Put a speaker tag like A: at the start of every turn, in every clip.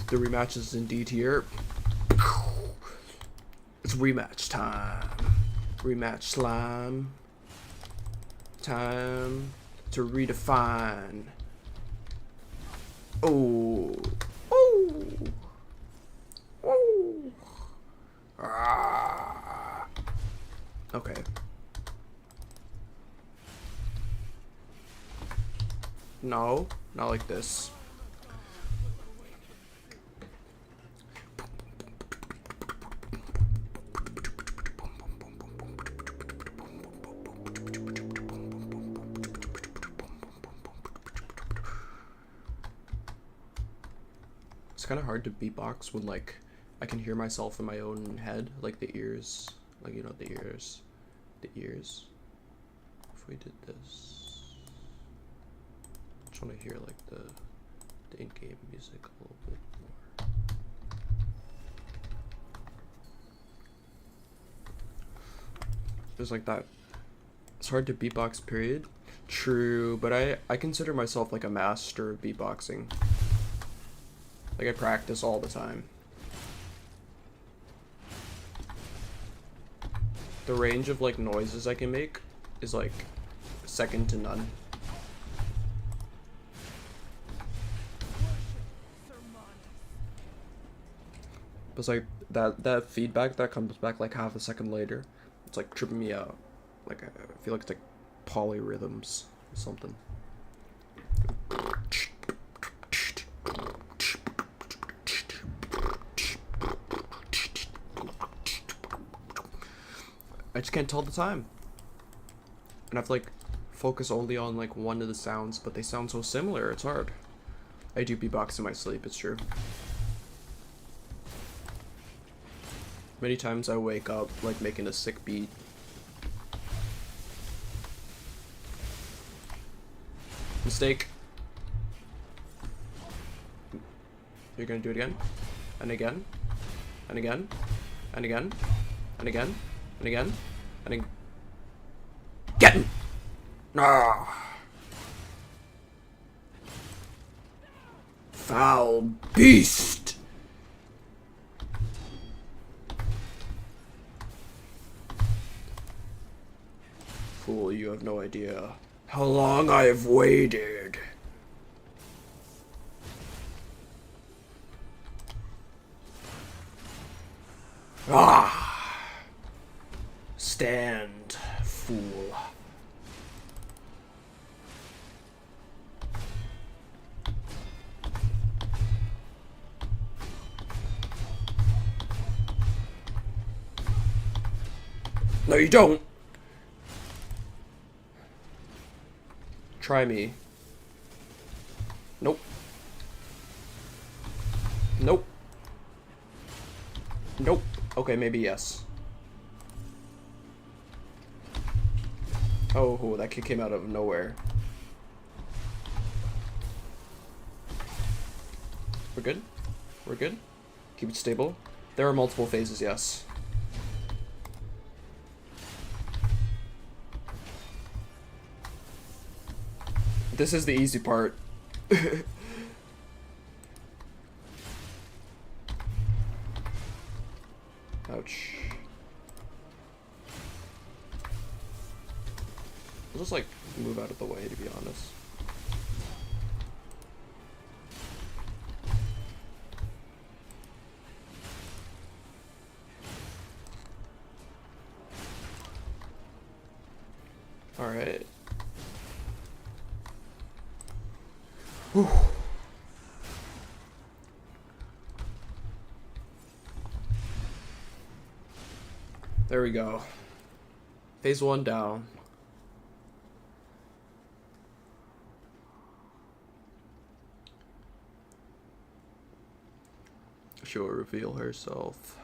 A: The rematch is indeed here. It's rematch time. Rematch slime. Time to redefine. Oh. Oh. Oh. Ah. Okay. No, not like this. It's kind of hard to beatbox when, like, I can hear myself in my own head, like the ears, like, you know, the ears. If we did this, I just want to hear, like, the in-game music a little bit more. There's like that. It's hard to beatbox, period. True, but I consider myself like a master of beatboxing. Like, I practice all the time. The range of, like, noises I can make is, like, second to none. But it's like, that feedback that comes back, like, half a second later, it's, like, tripping me out. Like, I feel like it's, like, polyrhythms or something. I just can't tell the time. And I have to, like, focus only on, like, one of the sounds, but they sound so similar, it's hard. I do beatbox in my sleep, it's true. Many times I wake up, like, making a sick beat. Mistake. You're gonna do it again? And again? And again? And again? And again? And again? And again? Get him! No! Foul beast! Fool, you have no idea how long I have waited. Ah! Stand, fool. No, you don't. Try me. Nope. Nope. Nope. Okay, maybe yes. Oh, that kick came out of nowhere. We're good? We're good? Keep it stable. There are multiple phases, yes. This is the easy part. Ouch. I'll just, like, move out of the way, to be honest. Alright. Whew. There we go. Phase 1 down. She will reveal herself.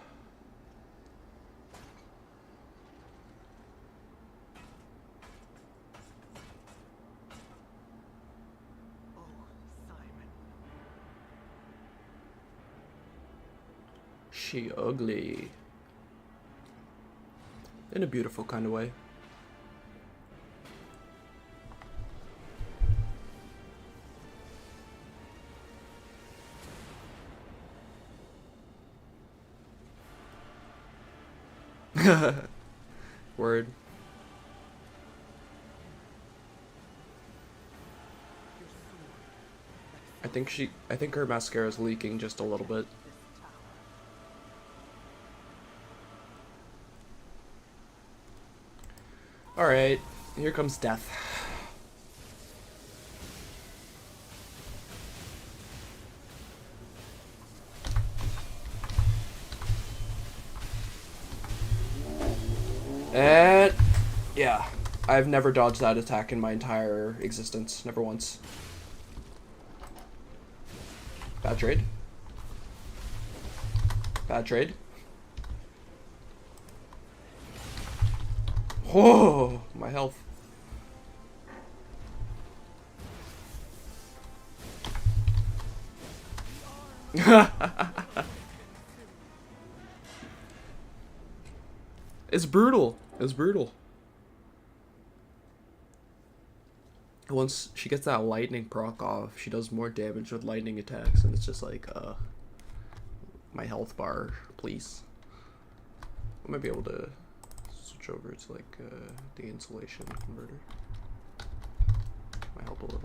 A: She ugly. In a beautiful kind of way. Word. I think her mascara is leaking just a little bit. Alright, here comes death. And yeah, I've never dodged that attack in my entire existence. Never once. Bad trade. Bad trade. Whoa, my health. It's brutal. It's brutal. Once she gets that lightning proc off, she does more damage with lightning attacks, and it's just like, my health bar, please. I might be able to switch over to like the insulation converter. Might help a little.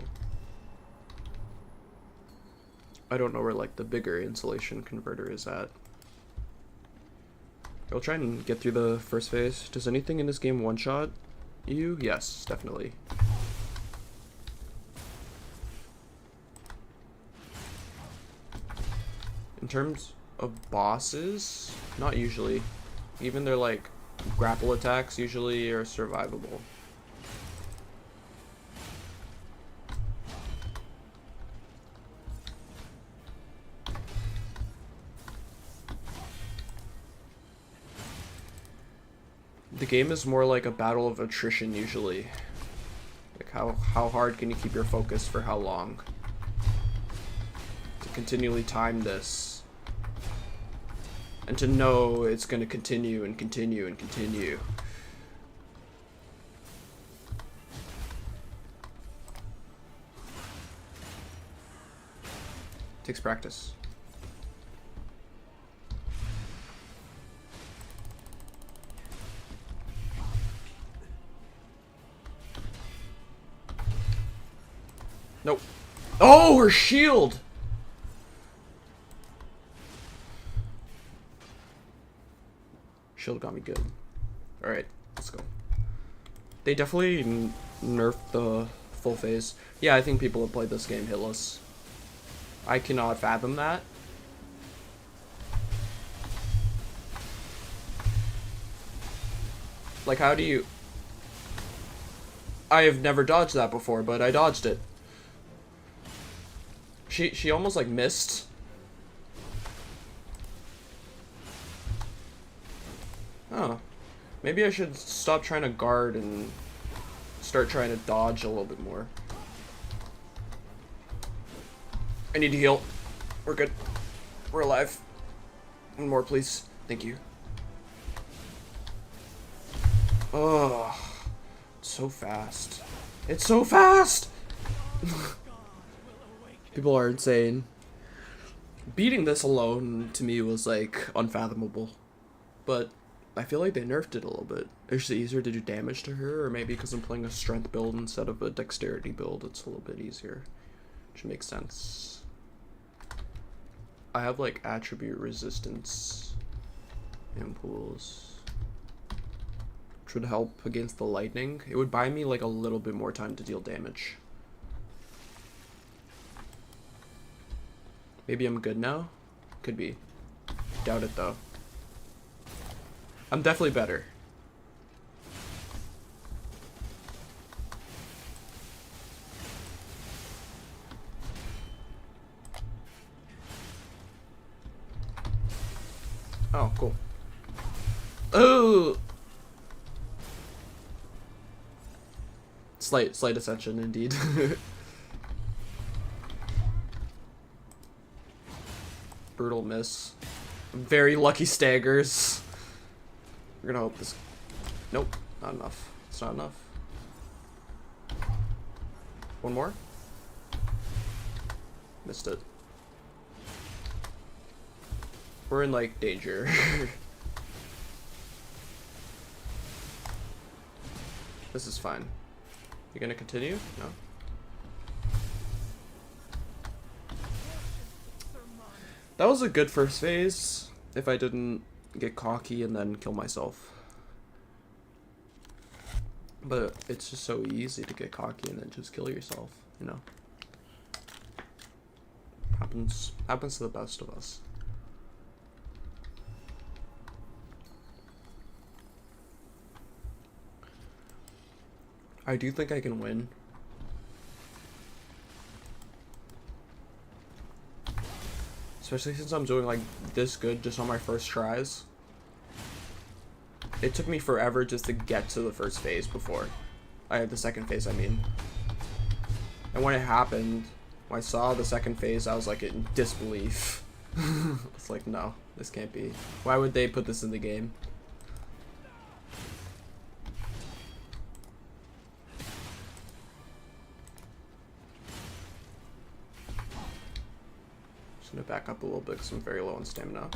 A: I don't know where like the bigger insulation converter is at. I'll try and get through the first phase. Does anything in this game one-shot you? Yes, definitely. In terms of bosses, not usually. Even their like grapple attacks usually are survivable. The game is more like a battle of attrition usually. Like how hard can you keep your focus for how long? To continually time this. And to know it's going to continue and continue and continue. Takes practice. Nope. Oh, her shield! Shield got me good. Alright, let's go. They definitely nerfed the full phase. Yeah, I think people have played this game hitless. I cannot fathom that. Like, how do you... I have never dodged that before, but I dodged it. She almost, like, missed. Oh. Maybe I should stop trying to guard and start trying to dodge a little bit more. I need to heal. We're good. We're alive. One more, please. Thank you. Oh, it's so fast. It's so fast! People are insane. Beating this alone, to me, was, like, unfathomable. But I feel like they nerfed it a little bit. Is it easier to do damage to her? Or maybe because I'm playing a strength build instead of a dexterity build, it's a little bit easier. Which makes sense. I have, like, attribute resistance impulse, which would help against the lightning. It would buy me, like, a little bit more time to deal damage. Maybe I'm good now? Could be. Doubt it, though. I'm definitely better. Oh, cool. Oh! Slight ascension, indeed. Brutal miss. Very lucky staggers. We're gonna hope this... Nope, not enough. It's not enough. One more. Missed it. We're in, like, danger. This is fine. You gonna continue? No? That was a good first phase, if I didn't get cocky and then kill myself. But it's just so easy to get cocky and then just kill yourself, you know? Happens to the best of us. I do think I can win. Especially since I'm doing like this good just on my first tries. It took me forever just to get to the first phase before. I had the second phase, I mean. And when it happened, when I saw the second phase, I was like in disbelief. It's like, no, this can't be. Why would they put this in the game? Just gonna back up a little bit because I'm very low on stamina.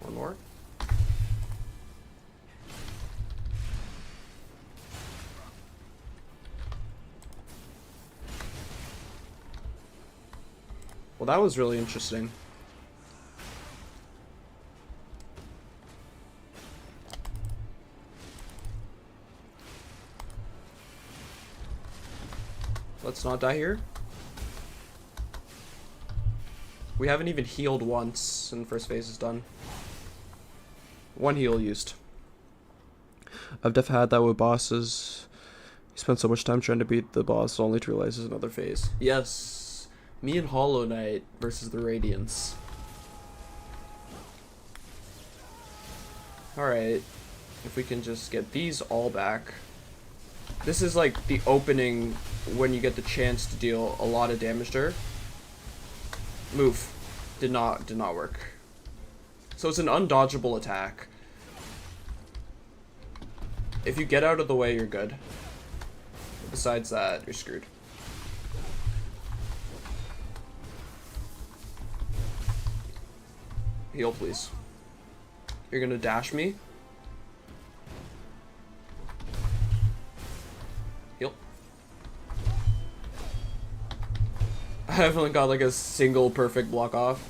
A: One more. Well, that was really interesting. Let's not die here. We haven't even healed once, and first phase is done. One heal used. I've definitely had that with bosses. You spend so much time trying to beat the boss only to realize there's another phase. Yes. Me and Hollow Knight versus the Radiance. Alright. If we can just get these all back. This is like the opening when you get the chance to deal a lot of damage to her. Move. Did not work. So it's an undodgeable attack. If you get out of the way, you're good. Besides that, you're screwed. Heal, please. You're gonna dash me? Heal. I haven't got like a single perfect block off.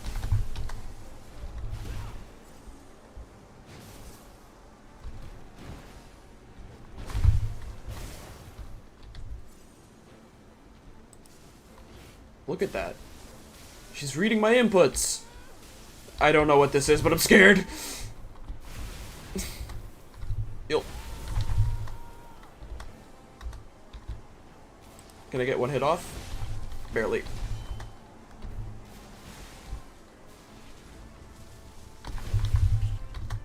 A: Look at that. She's reading my inputs. I don't know what this is, but I'm scared. Yo. Can I get one hit off? Barely.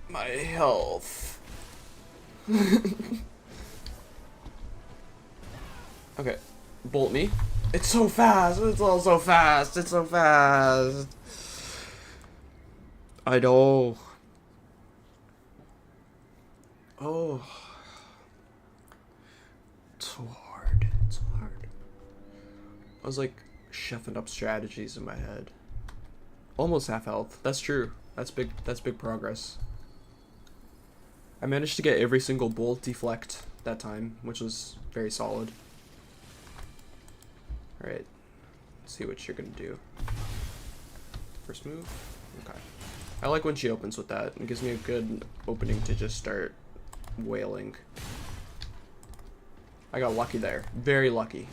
A: My health. Okay. Bolt me. It's so fast. It's all so fast. It's so fast. I know. Oh. It's so hard. It's so hard. I was like chefing up strategies in my head. Almost half health. That's true. That's big progress. I managed to get every single bolt deflect that time, which was very solid. Alright. Let's see what you're gonna do. First move. Okay. I like when she opens with that. It gives me a good opening to just start wailing. I got lucky there. Very lucky.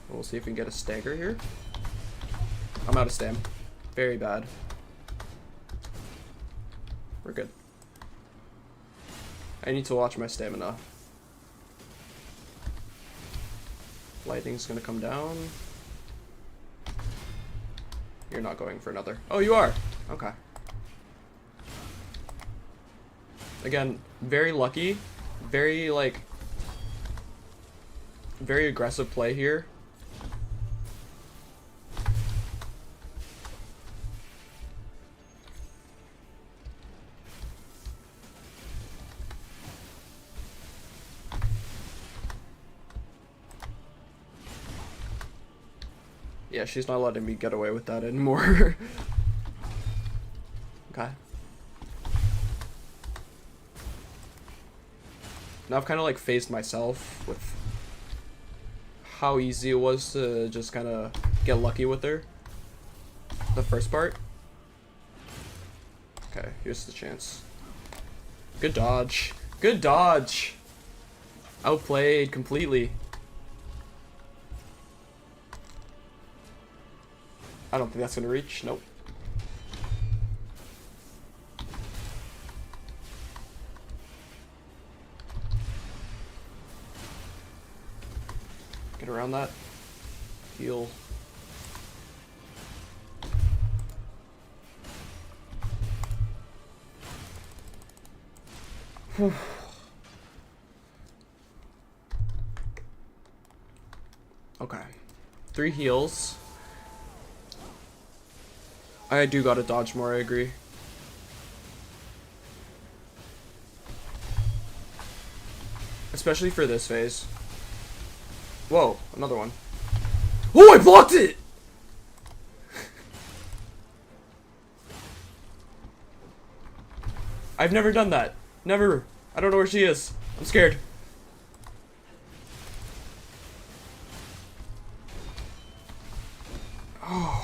A: We'll see if we can get a stagger here. I'm out of stam. Very bad. We're good. I need to watch my stamina. Lightning's gonna come down. You're not going for another. Oh, you are. Okay. Again, very lucky. Very, like, very aggressive play here. Yeah, she's not letting me get away with that anymore. Okay. Now I've kind of like phased myself with how easy it was to just kind of get lucky with her. The first part. Okay, here's the chance. Good dodge. Good dodge. Outplayed completely. I don't think that's gonna reach. Nope. Get around that. Heal. Okay. 3 heals. I do gotta dodge more, I agree. Especially for this phase. Whoa, another one. Oh, I blocked it! I've never done that. Never. I don't know where she is. I'm scared. Oh.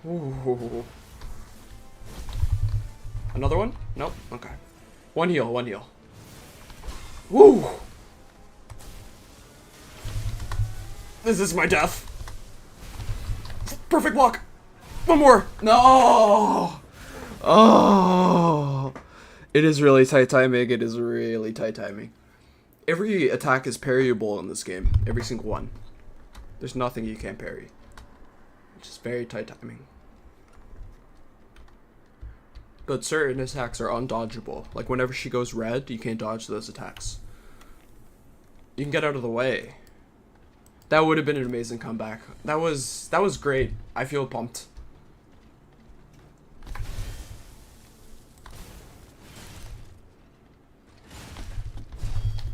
A: Ooh. Another one? Nope. Okay. One heal, one heal. Woo! This is my death. Perfect block. One more. No. Oh. It is really tight timing. It is really tight timing. Every attack is parryable in this game. Every single one. There's nothing you can't parry. It's just very tight timing. But certain attacks are undodgeable. Like whenever she goes red, you can't dodge those attacks. You can get out of the way. That would have been an amazing comeback. That was great. I feel pumped.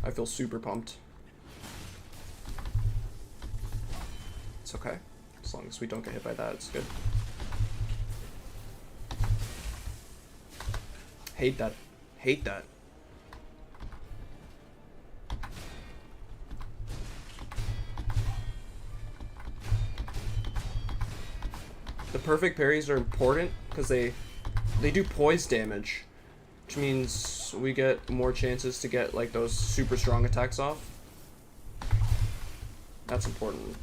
A: I feel super pumped. It's okay. As long as we don't get hit by that, it's good. Hate that. Hate that. The perfect parries are important because they do poise damage, which means we get more chances to get like those super strong attacks off. That's important.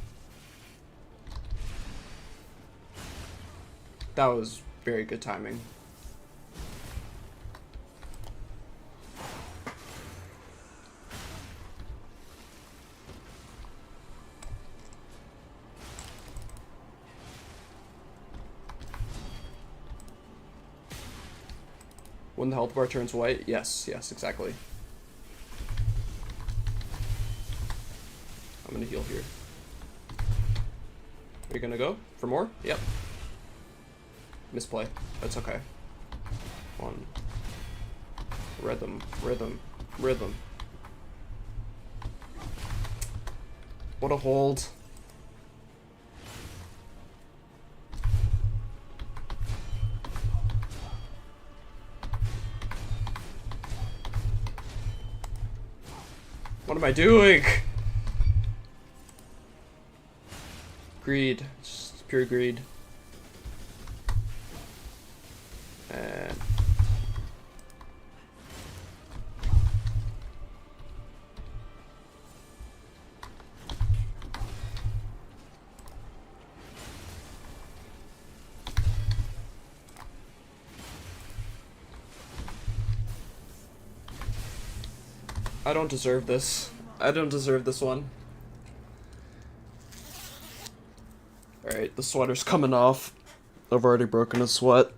A: That was very good timing. When the health bar turns white? Yes, yes, exactly. I'm gonna heal here. Are you gonna go for more? Yep. Misplay. That's okay. One. Rhythm, rhythm, rhythm. What a hold. What am I doing? Greed. Just pure greed. And I don't deserve this. I don't deserve this one. Alright, the sweater's coming off. I've already broken a sweat.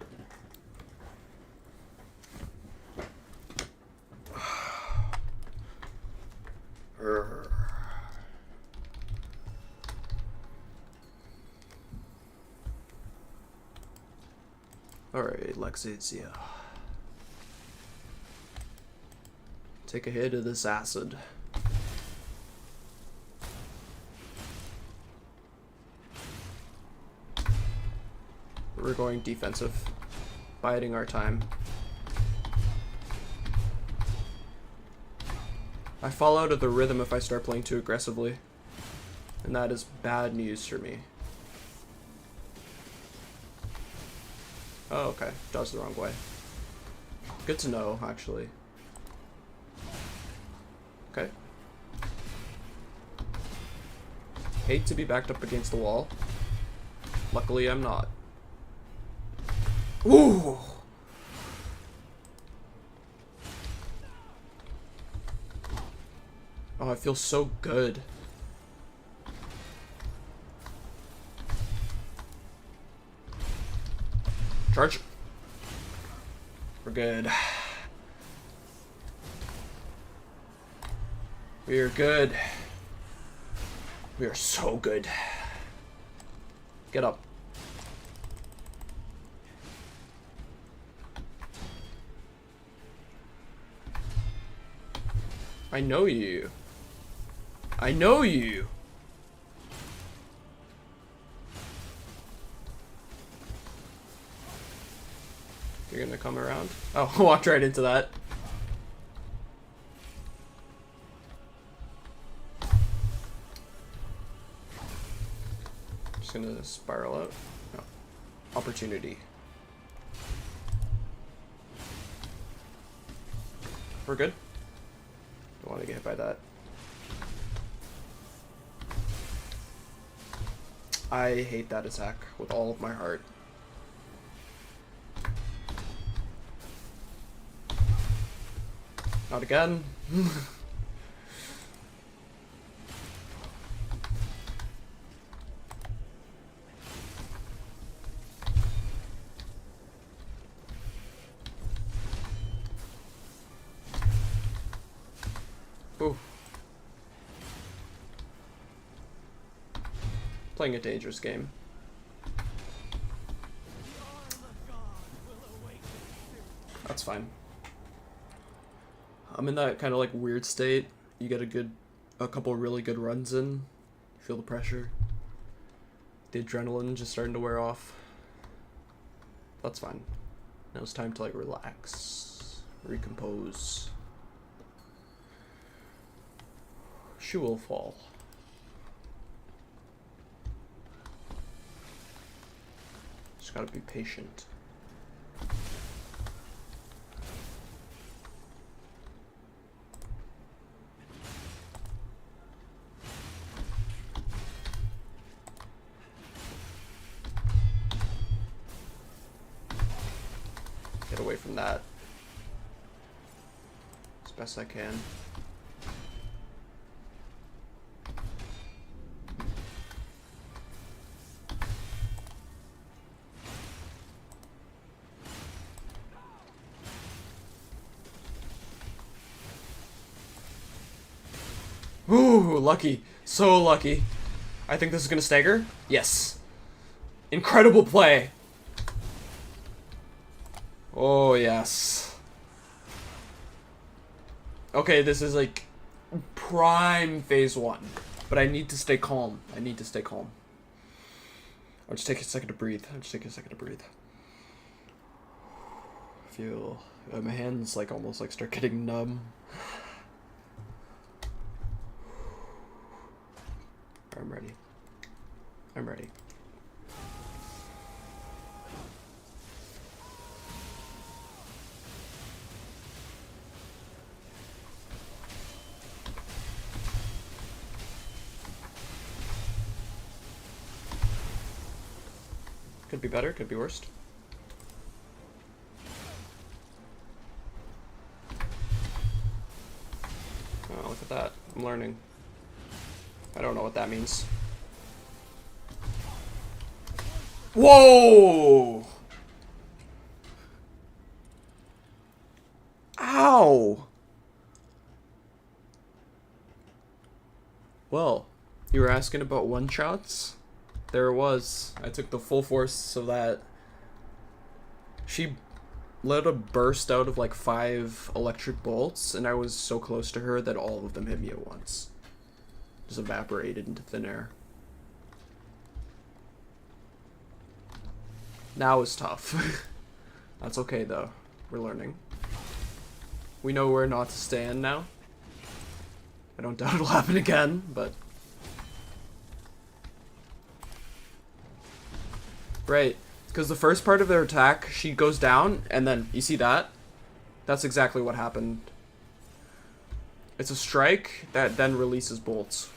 A: Alright, laxasia. Take a hit of this acid. We're going defensive, biding our time. I fall out of the rhythm if I start playing too aggressively, and that is bad news for me. Oh, okay. Dodged the wrong way. Good to know, actually. Okay. Hate to be backed up against the wall. Luckily, I'm not. Ooh! Oh, I feel so good. Charge. We're good. We are good. We are so good. Get up. I know you. I know you. You're gonna come around? Oh, walked right into that. Just gonna spiral out. No. Opportunity. We're good. Don't want to get hit by that. I hate that attack with all of my heart. Not again. Ooh. Playing a dangerous game. That's fine. I'm in that kind of like weird state. You get a couple really good runs in. You feel the pressure. The adrenaline just starting to wear off. That's fine. Now it's time to like relax, recompose. Shoe will fall. Just gotta be patient. Get away from that as best I can. Ooh, lucky. So lucky. I think this is gonna stagger. Yes. Incredible play. Oh, yes. Okay, this is like prime phase 1. But I need to stay calm. I need to stay calm. I'll just take a second to breathe. I'll just take a second to breathe. I feel my hands like almost like start getting numb. I'm ready. I'm ready. Could be better, could be worse. Oh, look at that. I'm learning. I don't know what that means. Whoa! Ow! Well, you were asking about one-shots? There it was. I took the full force of that. She let a burst out of like 5 electric bolts, and I was so close to her that all of them hit me at once. Just evaporated into thin air. Now is tough. That's okay though. We're learning. We know where not to stand now. I don't doubt it'll happen again, but... Right. Because the first part of their attack, she goes down, and then, you see that? That's exactly what happened. It's a strike that then releases bolts.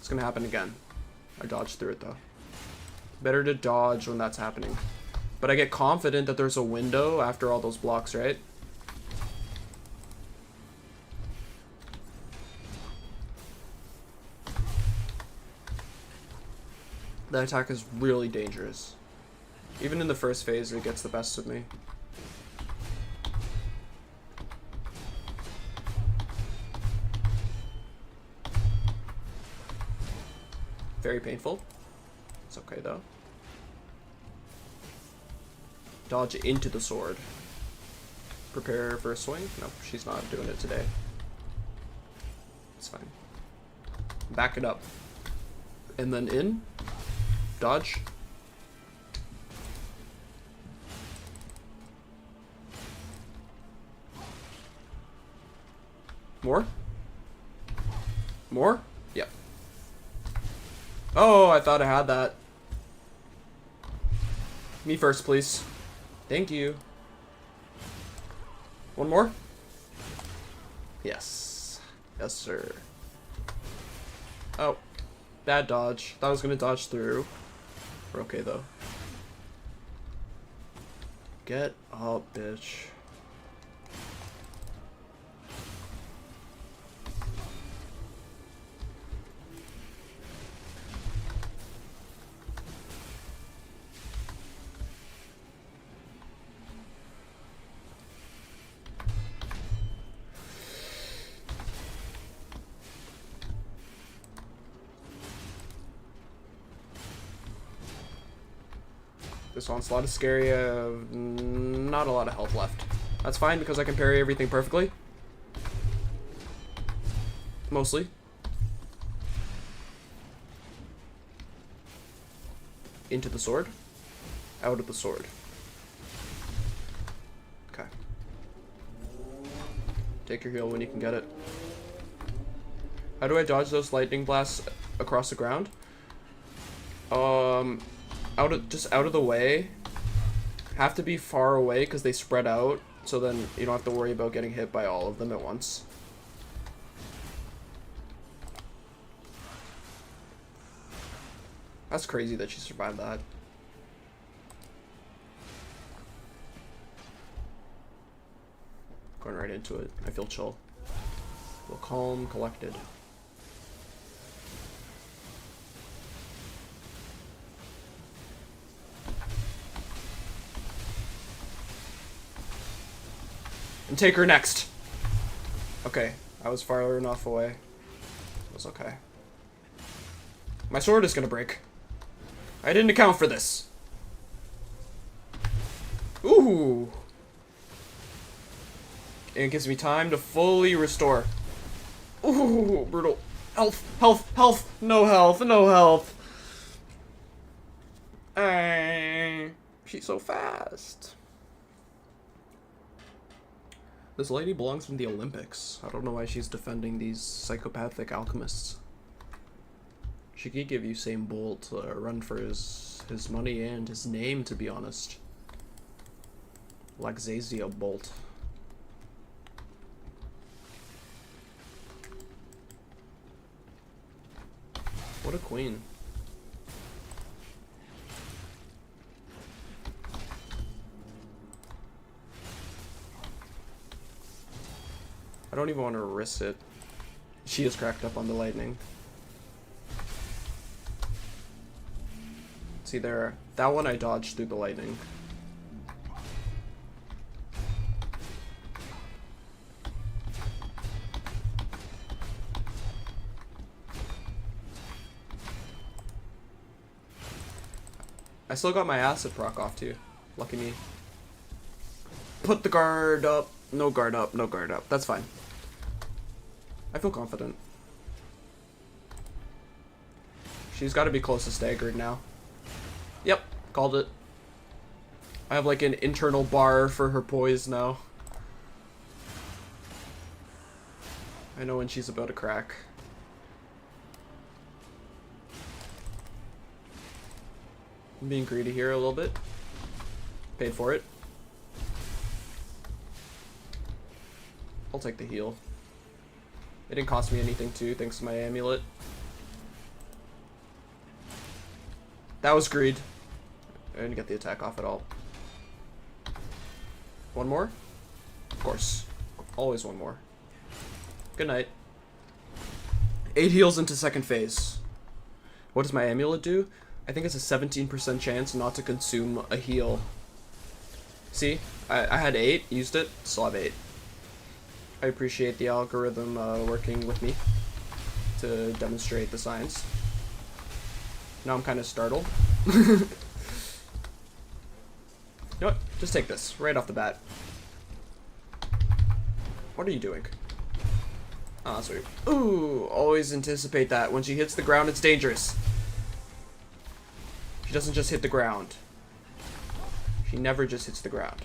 A: It's gonna happen again. I dodged through it though. Better to dodge when that's happening. But I get confident that there's a window after all those blocks, right? That attack is really dangerous. Even in the first phase, it gets the best of me. Very painful. It's okay though. Dodge into the sword. Prepare for a swing. No, she's not doing it today. It's fine. Back it up. And then in. Dodge. More? More? Yep. Oh, I thought I had that. Me first, please. Thank you. One more? Yes. Yes, sir. Oh. Bad dodge. Thought I was gonna dodge through. We're okay, though. Get up, bitch. This onslaught is scary. Not a lot of health left. That's fine because I can parry everything perfectly. Mostly. Into the sword. Out of the sword. Okay. Take your heal when you can get it. How do I dodge those lightning blasts across the ground? Just out of the way. Have to be far away because they spread out, so then you don't have to worry about getting hit by all of them at once. That's crazy that she survived that. Going right into it. I feel chill. Feel calm, collected. And take her next. Okay, I was far enough away. It was okay. My sword is gonna break. I didn't account for this. Ooh. And it gives me time to fully restore. Ooh, brutal. Health, health, health. No health, no health. She's so fast. This lady belongs in the Olympics. I don't know why she's defending these psychopathic alchemists. She could give Usain Bolt a run for his money and his name, to be honest. Laxasia Bolt. What a queen. I don't even want to risk it. She is cracked up on the lightning. See there, that one I dodged through the lightning. I still got my acid proc off too. Lucky me. Put the guard up. No guard up. No guard up. That's fine. I feel confident. She's got to be close to staggered now. Yep. Called it. I have like an internal bar for her poise now. I know when she's about to crack. I'm being greedy here a little bit. Paid for it. I'll take the heal. It didn't cost me anything too, thanks to my amulet. That was greed. I didn't get the attack off at all. One more? Of course. Always one more. Good night. 8 heals into second phase. What does my amulet do? I think it's a 17% chance not to consume a heal. See? I had 8, used it, still have 8. I appreciate the algorithm working with me to demonstrate the science. Now I'm kind of startled. You know what? Just take this right off the bat. What are you doing? Oh, that's weird. Ooh, always anticipate that. When she hits the ground, it's dangerous. She doesn't just hit the ground. She never just hits the ground.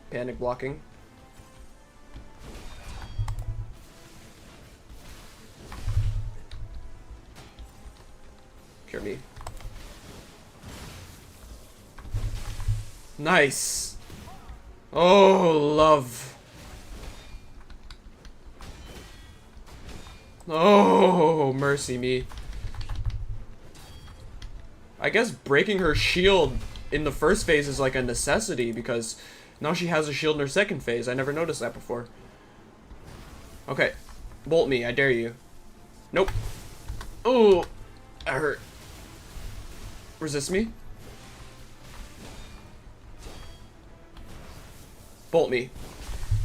A: Panic blocking. Cure me. Nice. Oh, love. Oh, mercy me. I guess breaking her shield in the first phase is like a necessity because now she has a shield in her second phase. I never noticed that before. Okay. Bolt me, I dare you. Nope. Oh, that hurt. Resist me. Bolt me.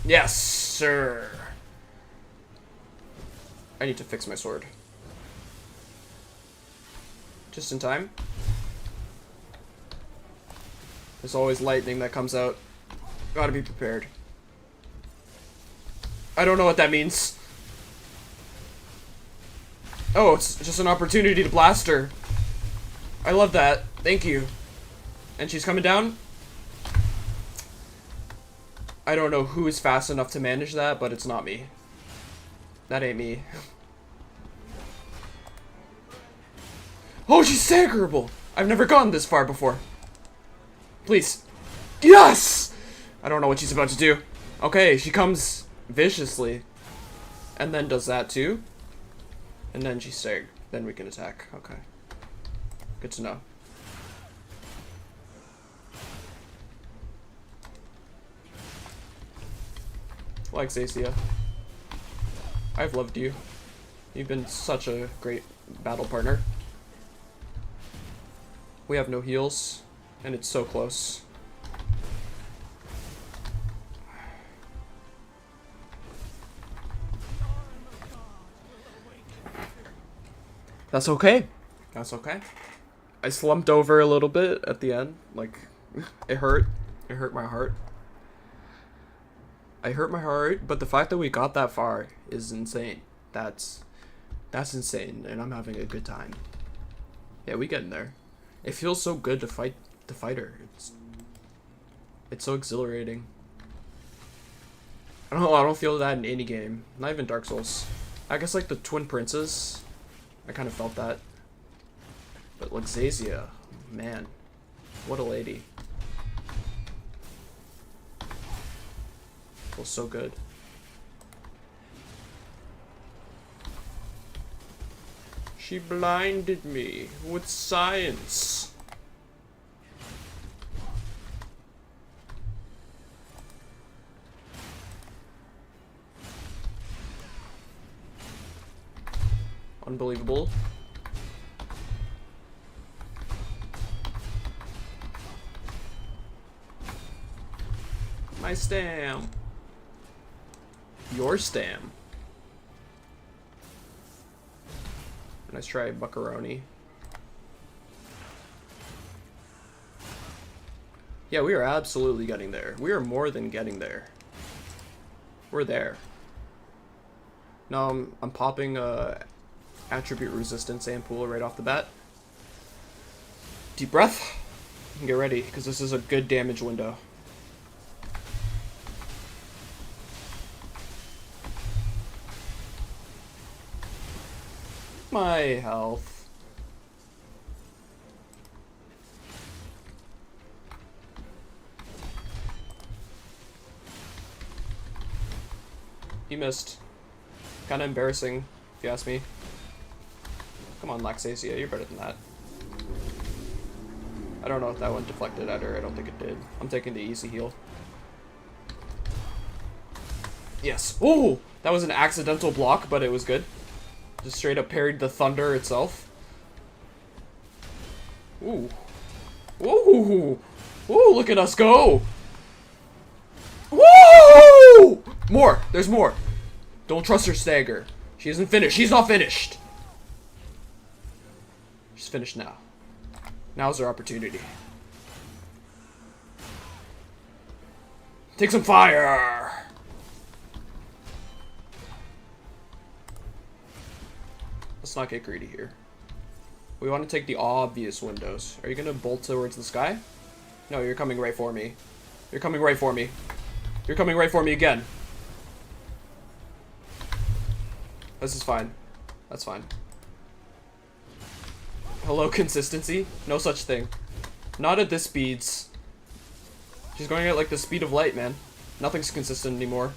A: Yes, sir. I need to fix my sword. Just in time. There's always lightning that comes out. Gotta be prepared. I don't know what that means. Oh, it's just an opportunity to blast her. I love that. Thank you. And she's coming down. I don't know who is fast enough to manage that, but it's not me. That ain't me. Oh, she's staggerable. I've never gone this far before. Please. Yes! I don't know what she's about to do. Okay, she comes viciously. And then does that too. And then she's staggered. Then we can attack. Okay. Good to know. Laxasia. I've loved you. You've been such a great battle partner. We have no heals. And it's so close. That's okay. That's okay. I slumped over a little bit at the end. Like, it hurt. It hurt my heart. I hurt my heart, but the fact that we got that far is insane. That's insane, and I'm having a good time. Yeah, we getting there. It feels so good to fight her. It's so exhilarating. I don't feel that in any game. Not even Dark Souls. I guess like the Twin Princes. I kind of felt that. But Laxasia, man, what a lady. Feels so good. She blinded me with science. Unbelievable. My stam. Your stam. Nice try, Buckaroni. Yeah, we are absolutely getting there. We are more than getting there. We're there. Now I'm popping attribute resistance ampoule right off the bat. Deep breath. And get ready, because this is a good damage window. My health. You missed. Kinda embarrassing, if you ask me. Come on, Laxasia, you're better than that. I don't know if that one deflected at her. I don't think it did. I'm taking the easy heal. Yes. Ooh! That was an accidental block, but it was good. Just straight up parried the thunder itself. Ooh. Ooh! Ooh, look at us go! Woo! More! There's more! Don't trust her stagger. She isn't finished. She's not finished! She's finished now. Now's her opportunity. Take some fire! Let's not get greedy here. We want to take the obvious windows. Are you gonna bolt towards the sky? No, you're coming right for me. You're coming right for me. You're coming right for me again. This is fine. That's fine. Hello, consistency? No such thing. Not at this speeds. She's going at like the speed of light, man. Nothing's consistent anymore.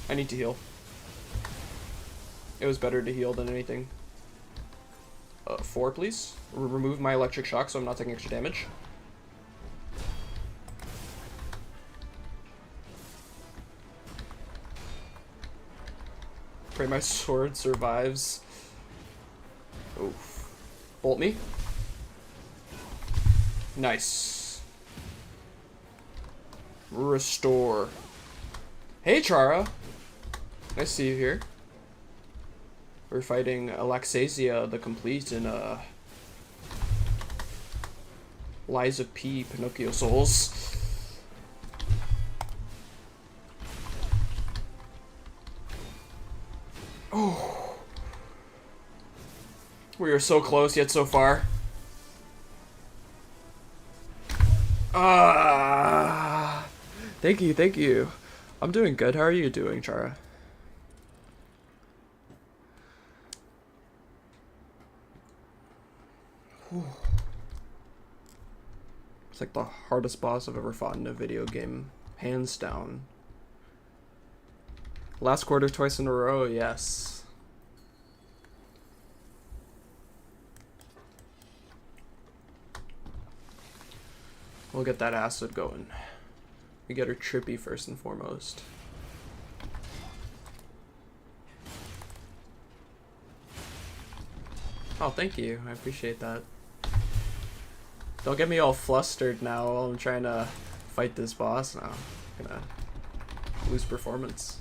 A: I need to heal. It was better to heal than anything. 4, please. Remove my electric shock so I'm not taking extra damage. Pray my sword survives. Oof. Bolt me. Nice. Restore. Hey, Chara. Nice to see you here. We're fighting Laxasia the Complete in Lies of P, Pinocchio Souls. Oh. We are so close yet so far. Ah. Thank you, thank you. I'm doing good. How are you doing, Chara? Whew. It's like the hardest boss I've ever fought in a video game. Hands down. Last quarter twice in a row, yes. We'll get that acid going. We get her trippy first and foremost. Oh, thank you. I appreciate that. Don't get me all flustered now while I'm trying to fight this boss now. I'm gonna lose performance.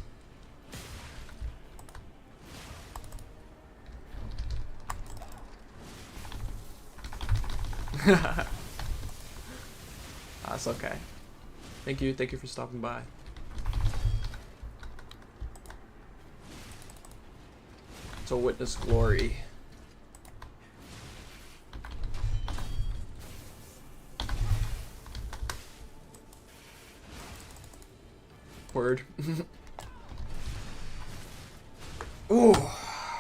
A: That's okay. Thank you for stopping by. To witness glory. Word. Ooh,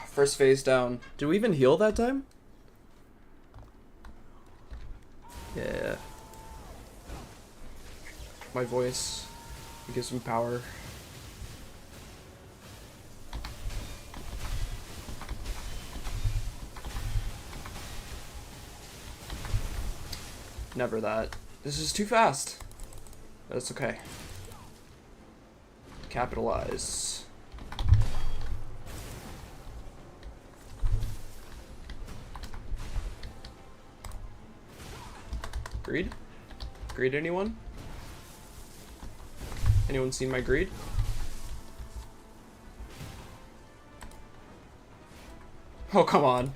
A: first phase down. Did we even heal that time? Yeah. My voice gives me power. Never that. This is too fast. That's okay. Capitalize. Greed? Greed, anyone? Anyone seen my greed? Oh, come on.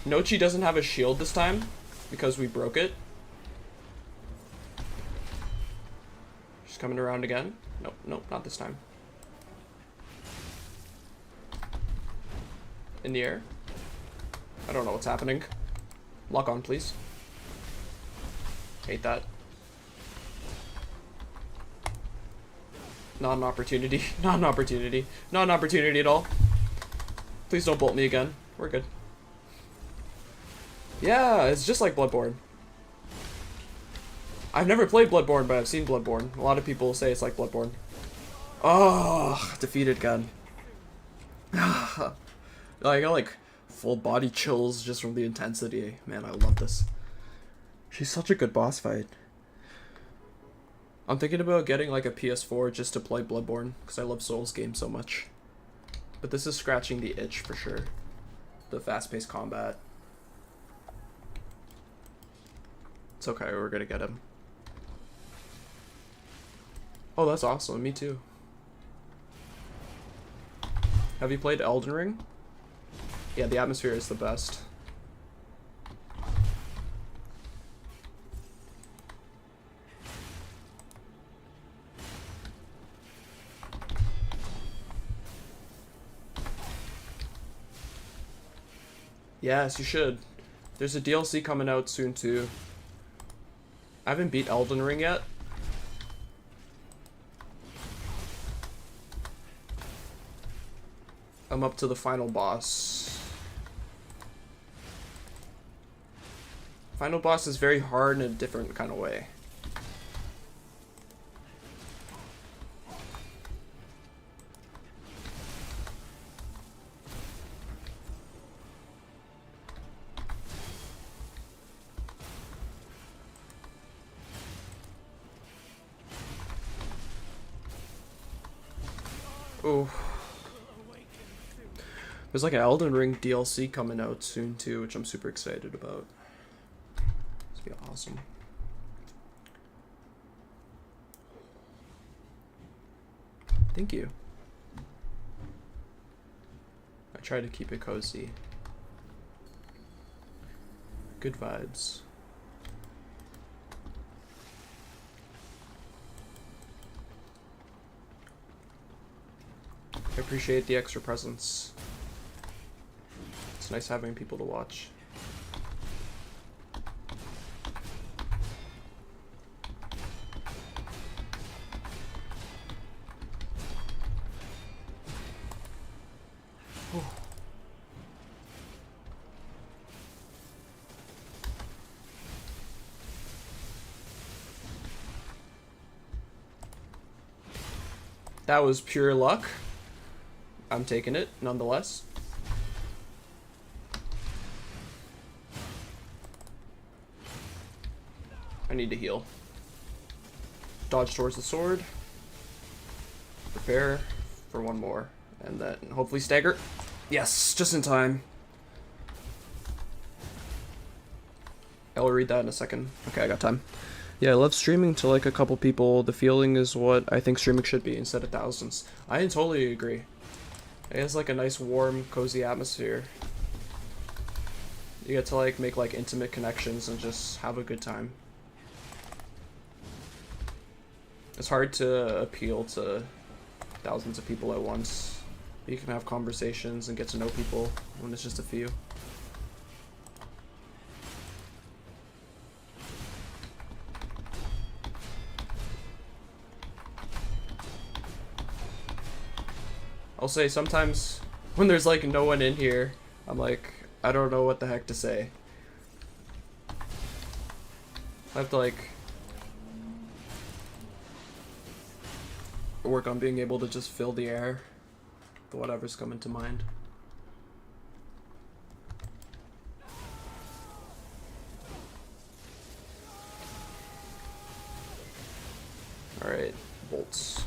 A: Nochi doesn't have a shield this time because we broke it. She's coming around again. Nope, nope, not this time. In the air. I don't know what's happening. Lock on, please. Hate that. Not an opportunity. Not an opportunity. Not an opportunity at all. Please don't bolt me again. We're good. Yeah, it's just like Bloodborne. I've never played Bloodborne, but I've seen Bloodborne. A lot of people say it's like Bloodborne. Oh, defeated again. I got like full body chills just from the intensity. Man, I love this. She's such a good boss fight. I'm thinking about getting like a PS4 just to play Bloodborne because I love Souls games so much. But this is scratching the itch for sure. The fast-paced combat. It's okay, we're gonna get him. Oh, that's awesome. Me too. Have you played Elden Ring? Yeah, the atmosphere is the best. Yes, you should. There's a DLC coming out soon too. I haven't beat Elden Ring yet. I'm up to the final boss. Final boss is very hard in a different kind of way. Oh. There's like an Elden Ring DLC coming out soon too, which I'm super excited about. It's gonna be awesome. Thank you. I try to keep it cozy. Good vibes. I appreciate the extra presence. It's nice having people to watch. That was pure luck. I'm taking it, nonetheless. I need to heal. Dodge towards the sword. Prepare for one more. And then hopefully stagger. Yes, just in time. I'll read that in a second. Okay, I got time. Yeah, I love streaming to like a couple people. The feeling is what I think streaming should be instead of thousands. I totally agree. It has like a nice warm cozy atmosphere. You get to like make like intimate connections and just have a good time. It's hard to appeal to thousands of people at once. You can have conversations and get to know people when it's just a few. I'll say sometimes when there's like no one in here, I'm like, I don't know what the heck to say. I have to like work on being able to just fill the air with whatever's coming to mind. Alright, bolts.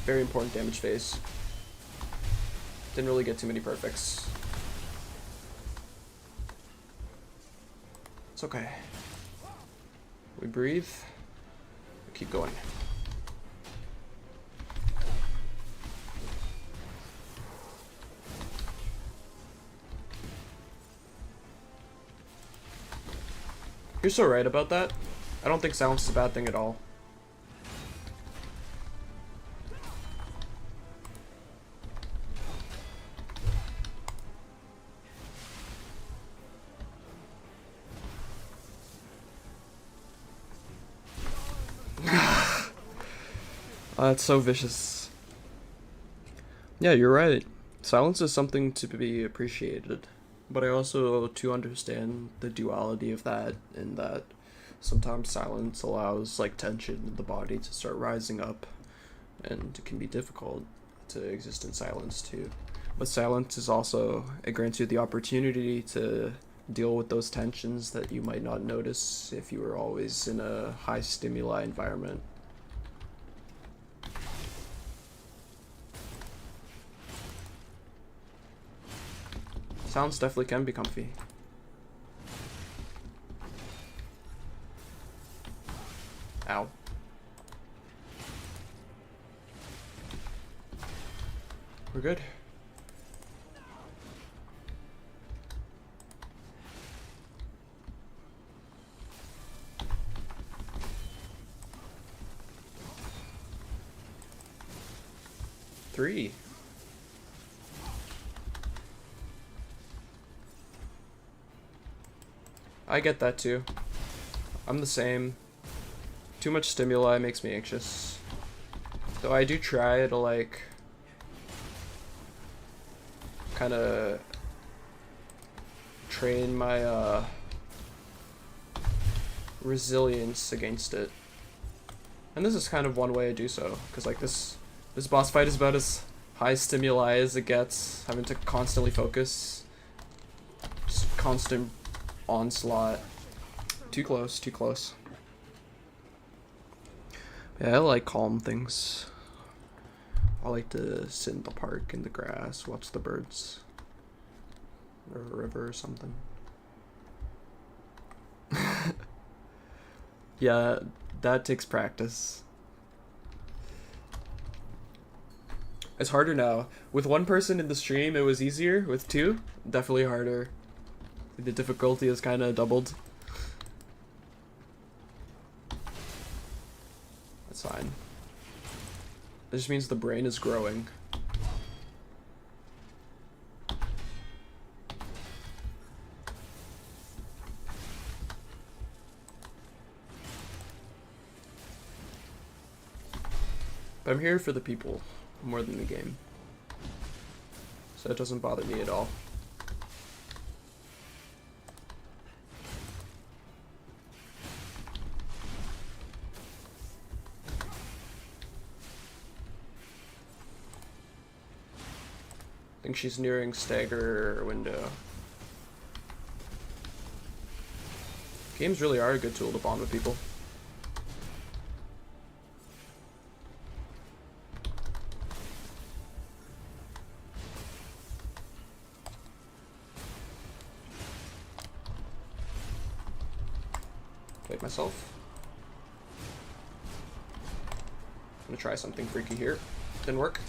A: Very important damage phase. Didn't really get too many perfects. It's okay. We breathe. We keep going. You're so right about that. I don't think silence is a bad thing at all. That's so vicious. Yeah, you're right. Silence is something to be appreciated. But I also to understand the duality of that, in that sometimes silence allows like tension in the body to start rising up, and it can be difficult to exist in silence too. But silence is also, it grants you the opportunity to deal with those tensions that you might not notice if you were always in a high stimuli environment. Silence definitely can be comfy. Ow. We're good. Three. I get that too. I'm the same. Too much stimuli makes me anxious. Though I do try to like kind of train my resilience against it. And this is kind of one way I do so, because like this boss fight is about as high stimuli as it gets, having to constantly focus. Just constant onslaught. Too close, too close. Yeah, I like calm things. I like to sit in the park in the grass, watch the birds. Or a river or something. Yeah, that takes practice. It's harder now. With one person in the stream, it was easier. With two, definitely harder. The difficulty is kind of doubled. That's fine. That just means the brain is growing. But I'm here for the people more than the game. So it doesn't bother me at all. I think she's nearing stagger window. Games really are a good tool to bond with people. Wait myself. I'm gonna try something freaky here. Didn't work.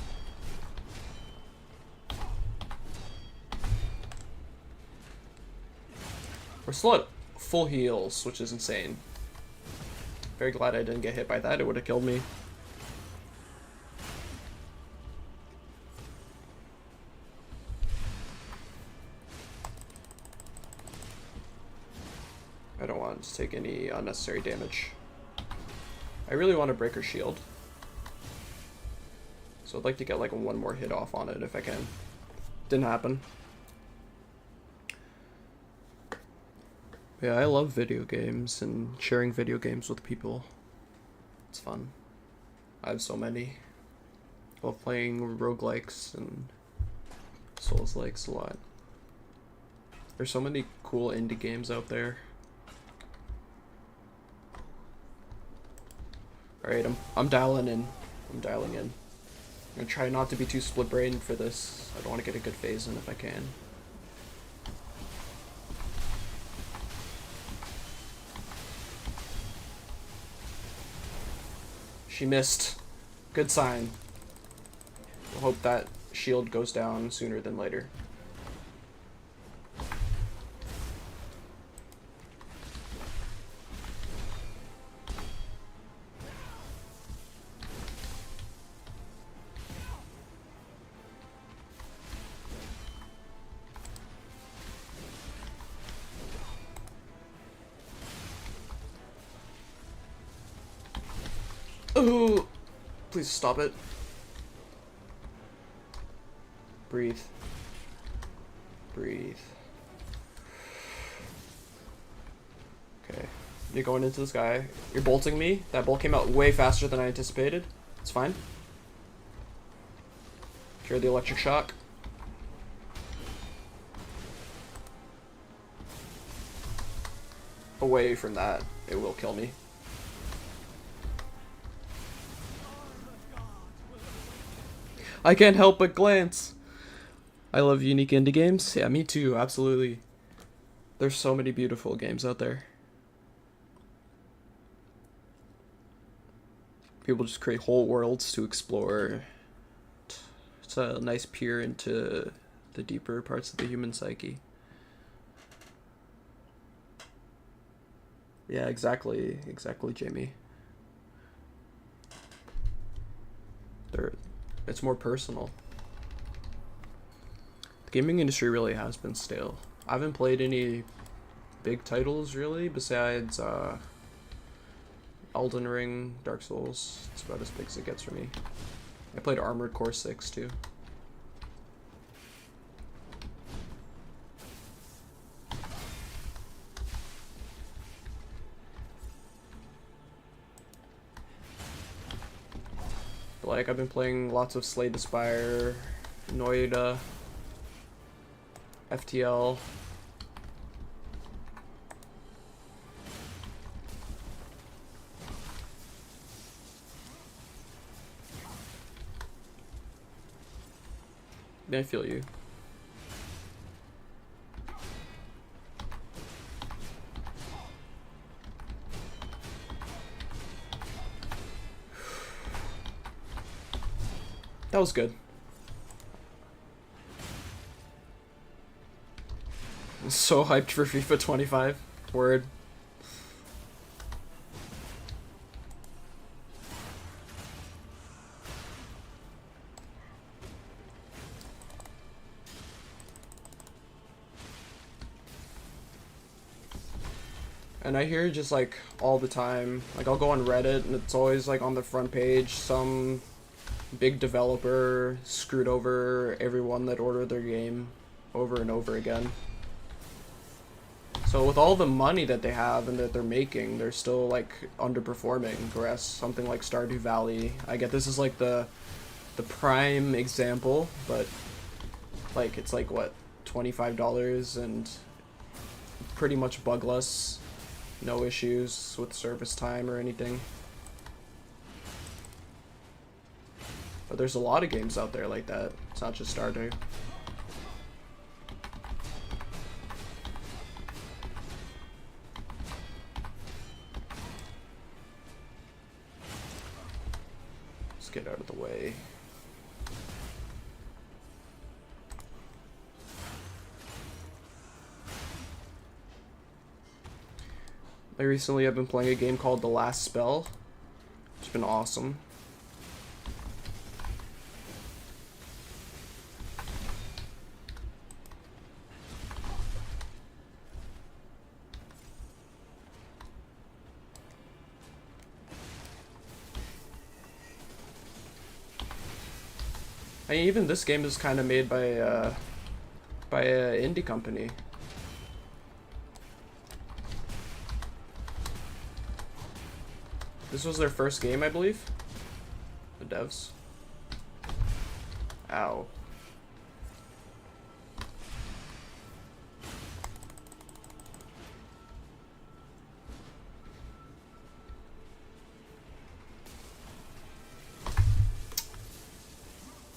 A: We're still at full heals, which is insane. Very glad I didn't get hit by that. It would have killed me. I don't want to take any unnecessary damage. I really want to break her shield. So I'd like to get like one more hit off on it if I can. Didn't happen. Yeah, I love video games and sharing video games with people. It's fun. I have so many. Love playing roguelikes and Souls-likes a lot. There's so many cool indie games out there. Alright, I'm dialing in. I'm dialing in. I'm gonna try not to be too split-brained for this. I don't want to get a good phase in if I can. She missed. Good sign. We'll hope that shield goes down sooner than later. Ooh! Please stop it. Breathe. Breathe. Okay. You're going into this guy. You're bolting me. That bolt came out way faster than I anticipated. It's fine. Cure the electric shock. Away from that. It will kill me. I can't help but glance. I love unique indie games. Yeah, me too, absolutely. There's so many beautiful games out there. People just create whole worlds to explore. It's a nice peer into the deeper parts of the human psyche. Yeah, exactly, Jamie. It's more personal. The gaming industry really has been stale. I haven't played any big titles really besides Elden Ring, Dark Souls. It's about as big as it gets for me. I played Armored Core 6 too. But like I've been playing lots of Slay the Spire, Noida, FTL. I feel you. That was good. I'm so hyped for FIFA 25. Word. And I hear just like all the time, like I'll go on Reddit and it's always like on the front page, some big developer screwed over everyone that ordered their game over and over again. So with all the money that they have and that they're making, they're still like underperforming. Whereas something like Stardew Valley, I get this is like the prime example, but like it's like what, $25 and pretty much bugless. No issues with service time or anything. But there's a lot of games out there like that. It's not just Stardew. Let's get out of the way. Recently I've been playing a game called The Last Spell. It's been awesome. I mean, even this game is kind of made by an indie company. This was their first game, I believe. The devs. Ow.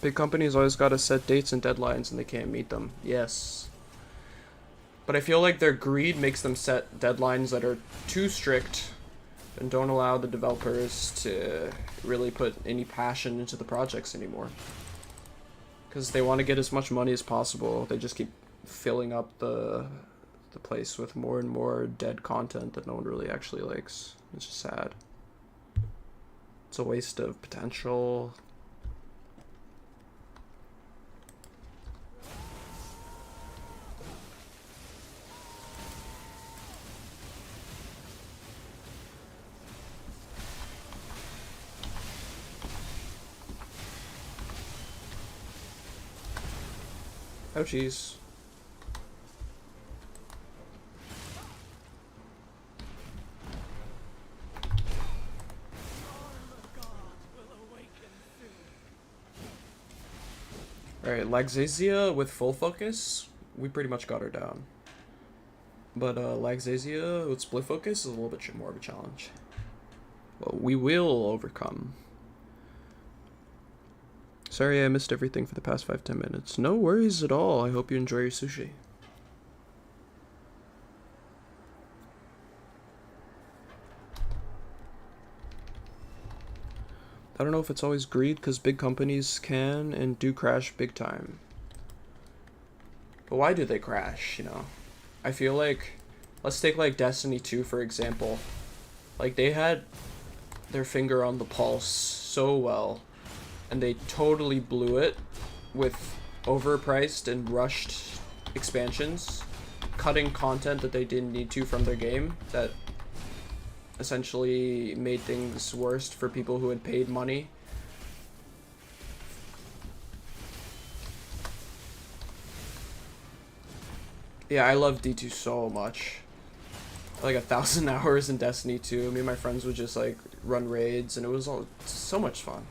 A: Big companies always gotta set dates and deadlines and they can't meet them. Yes. But I feel like their greed makes them set deadlines that are too strict and don't allow the developers to really put any passion into the projects anymore. Because they want to get as much money as possible. They just keep filling up the place with more and more dead content that no one really actually likes. It's just sad. It's a waste of potential. Oh jeez. Alright, Laxasia with full focus, we pretty much got her down. But Laxasia with split focus is a little bit more of a challenge. Well, we will overcome. Sorry I missed everything for the past 5-10 minutes. No worries at all. I hope you enjoy your sushi. I don't know if it's always greed, because big companies can and do crash big time. But why do they crash, you know? I feel like, let's take like Destiny 2 for example. Like they had their finger on the pulse so well, and they totally blew it with overpriced and rushed expansions, cutting content that they didn't need to from their game, that essentially made things worse for people who had paid money. Yeah, I love D2 so much. Like 1,000 hours in Destiny 2. Me and my friends would just like run raids, and it was all so much fun.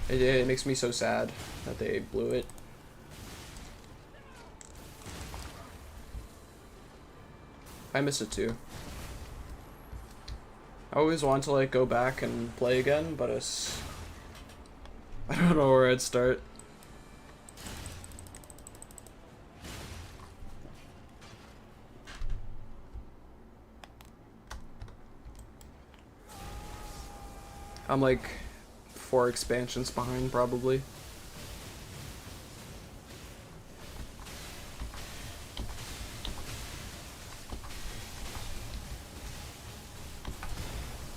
A: It makes me so sad that they blew it. I miss it too. I always want to like go back and play again, but it's... I don't know where I'd start. I'm like 4 expansions behind probably.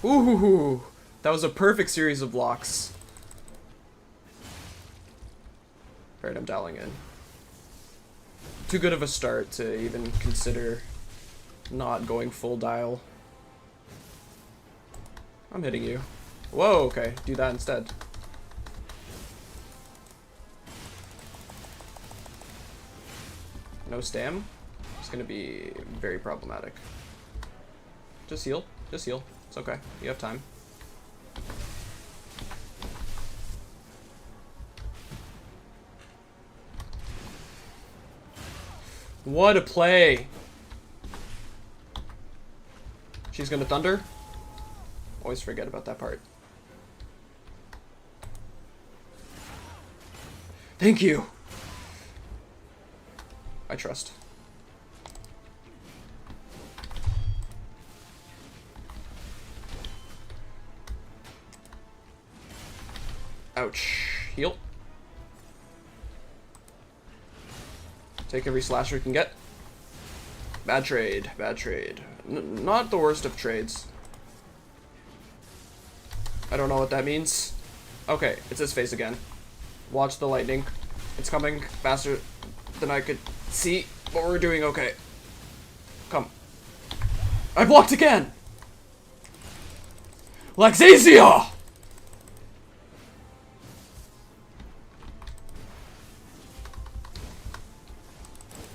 A: Ooh, that was a perfect series of blocks. Alright, I'm dialing in. Too good of a start to even consider not going full dial. I'm hitting you. Whoa, okay, do that instead. No stam? It's gonna be very problematic. Just heal, just heal. It's okay, you have time. What a play! She's gonna thunder? Always forget about that part. Thank you! I trust. Ouch. Heal. Take every slasher we can get. Bad trade. Bad trade. Not the worst of trades. I don't know what that means. Okay, it's his face again. Watch the lightning. It's coming faster than I could see, but we're doing okay. Come. I blocked again! Laxasia!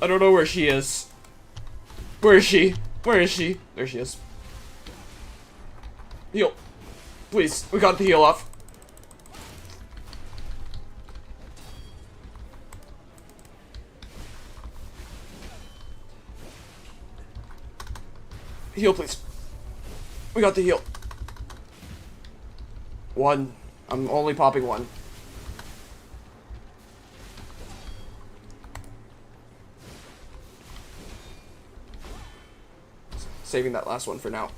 A: I don't know where she is. Where is she? Where is she? There she is. Heal. Please, we got the heal off. Heal, please. We got the heal. 1. I'm only popping 1. saving that last one for now.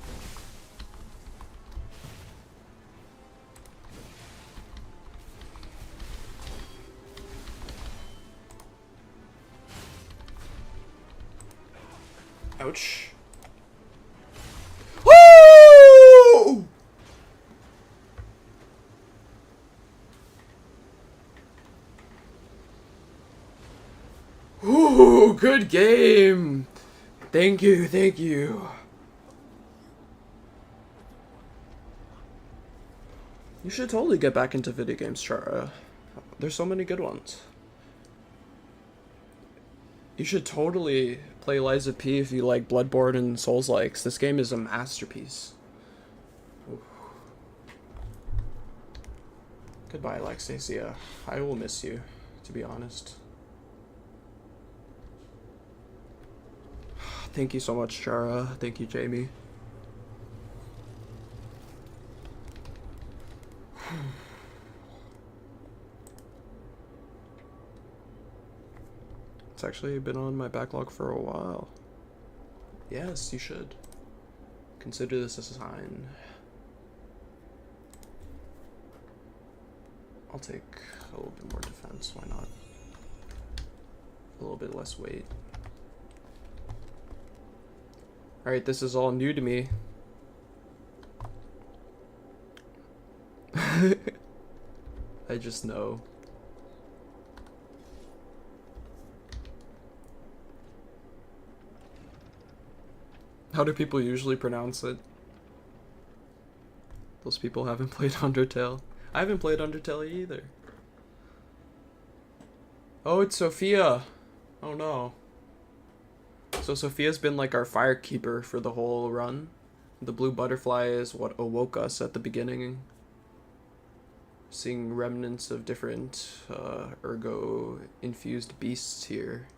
A: Ouch. Woo! Ooh, good game. Thank you, thank you. You should totally get back into video games, Chara. There's so many good ones. You should totally play Liza P if you like Bloodborne and Souls-likes. This game is a masterpiece. Oof. Goodbye, Laxasia. I will miss you, to be honest. Thank you so much, Chara. Thank you, Jamie. It's actually been on my backlog for a while. Yes, you should. Consider this a sign. I'll take a little bit more defense, why not? A little bit less weight. Alright, this is all new to me. I just know. How do people usually pronounce it? Those people haven't played Undertale. I haven't played Undertale either. Oh, it's Sophia. Oh no. So Sophia's been like our firekeeper for the whole run. The blue butterfly is what awoke us at the beginning. Seeing remnants of different ergo-infused beasts here.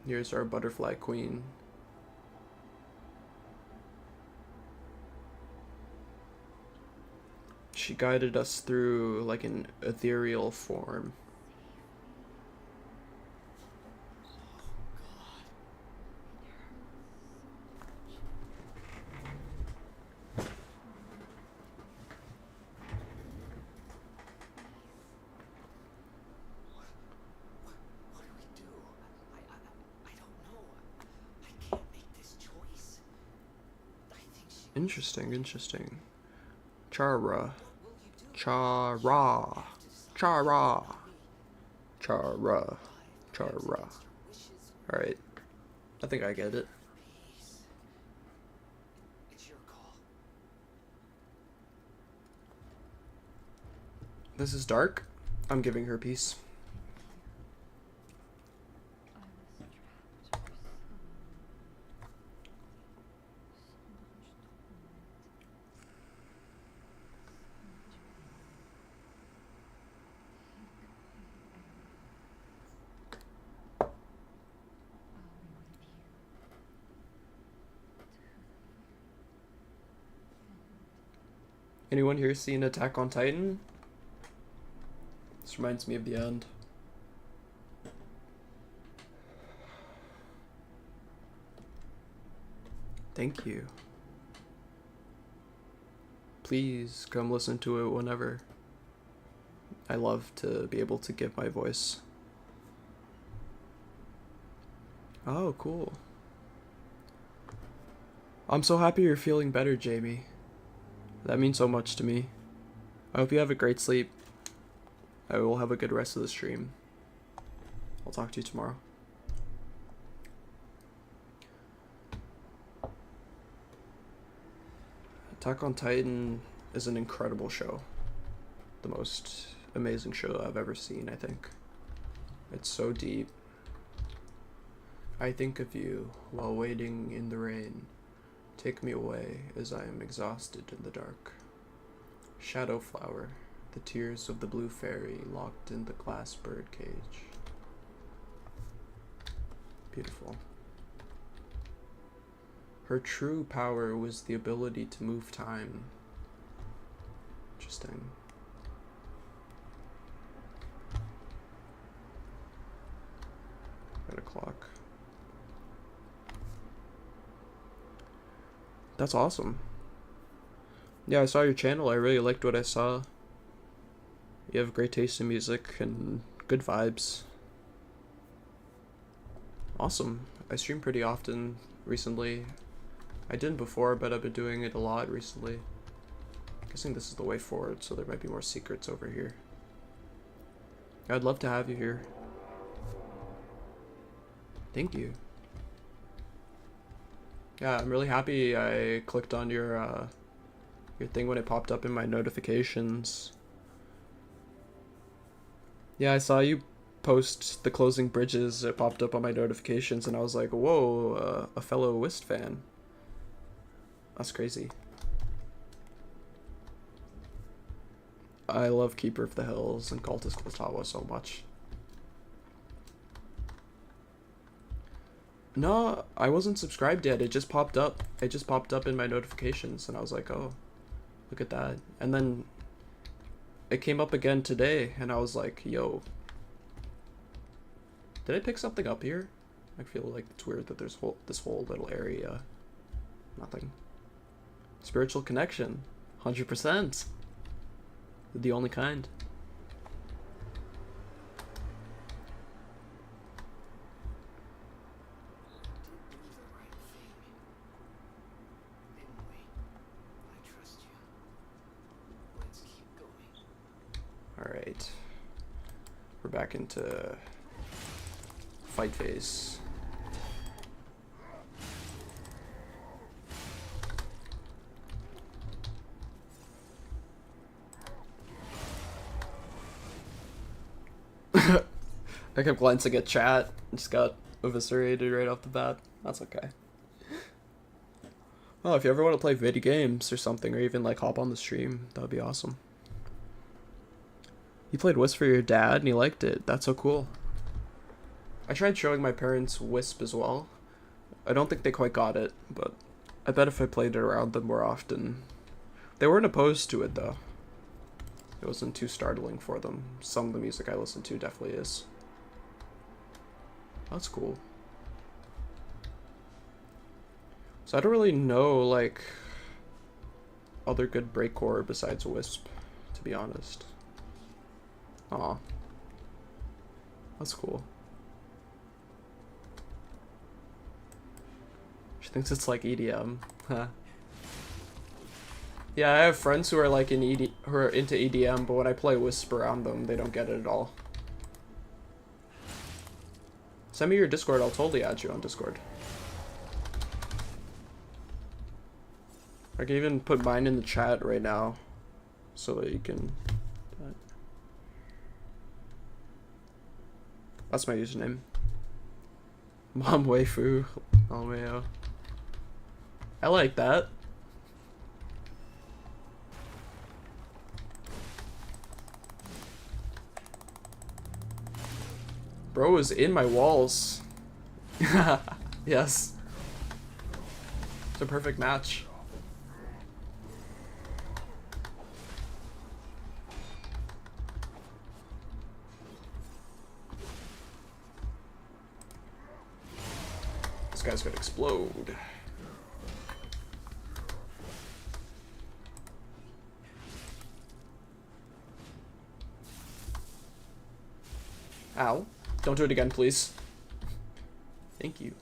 A: Here's our butterfly queen. She guided us through like an ethereal form. Interesting, interesting. Chara. Chara. Chara. Chara. Chara. Alright. I think I get it. This is dark. I'm giving her peace. Anyone here seen Attack on Titan? This reminds me of the end. Thank you. Please come listen to it whenever. I love to be able to give my voice. Oh, cool. I'm so happy you're feeling better, Jamie. That means so much to me. I hope you have a great sleep. I will have a good rest of the stream. I'll talk to you tomorrow. Attack on Titan is an incredible show. The most amazing show I've ever seen, I think. It's so deep. I think of you while waiting in the rain. Take me away as I am exhausted in the dark. Shadow flower, the tears of the blue fairy locked in the glass bird cage. Beautiful. Her true power was the ability to move time. Interesting. Got a clock. That's awesome. Yeah, I saw your channel. I really liked what I saw. You have great taste in music and good vibes. Awesome. I stream pretty often recently. I didn't before, but I've been doing it a lot recently. I'm guessing this is the way forward, so there might be more secrets over here. I'd love to have you here. Thank you. Yeah, I'm really happy I clicked on your thing when it popped up in my notifications. Yeah, I saw you post the closing bridges. It popped up on my notifications, and I was like, whoa, a fellow Whist fan. That's crazy. I love Keeper of the Hills and Cultist Klatawa so much. No, I wasn't subscribed yet. It just popped up. It just popped up in my notifications, and I was like, oh, look at that. And then it came up again today, and I was like, yo. Did I pick something up here? I feel like it's weird that there's this whole little area. Nothing. Spiritual connection. 100%. The only kind. Alright. We're back into fight phase. I kept glancing at chat and just got eviscerated right off the bat. That's okay. Oh, if you ever want to play video games or something, or even like hop on the stream, that would be awesome. You played Wisp for your dad and he liked it. That's so cool. I tried showing my parents Wisp as well. I don't think they quite got it, but I bet if I played it around them more often. They weren't opposed to it though. It wasn't too startling for them. Some of the music I listen to definitely is. That's cool. So I don't really know, like, other good breakcore besides Wisp, to be honest. Aw. That's cool. She thinks it's like EDM. Huh. Yeah, I have friends who are like who are into EDM, but when I play Wisp around them, they don't get it at all. Send me your Discord, I'll totally add you on Discord. I can even put mine in the chat right now, so that you can... That's my username. Mom waifu. LMAO. I like that. Bro is in my walls. Yes. It's a perfect match. This guy's gonna explode. Ow. Don't do it again, please. Thank you.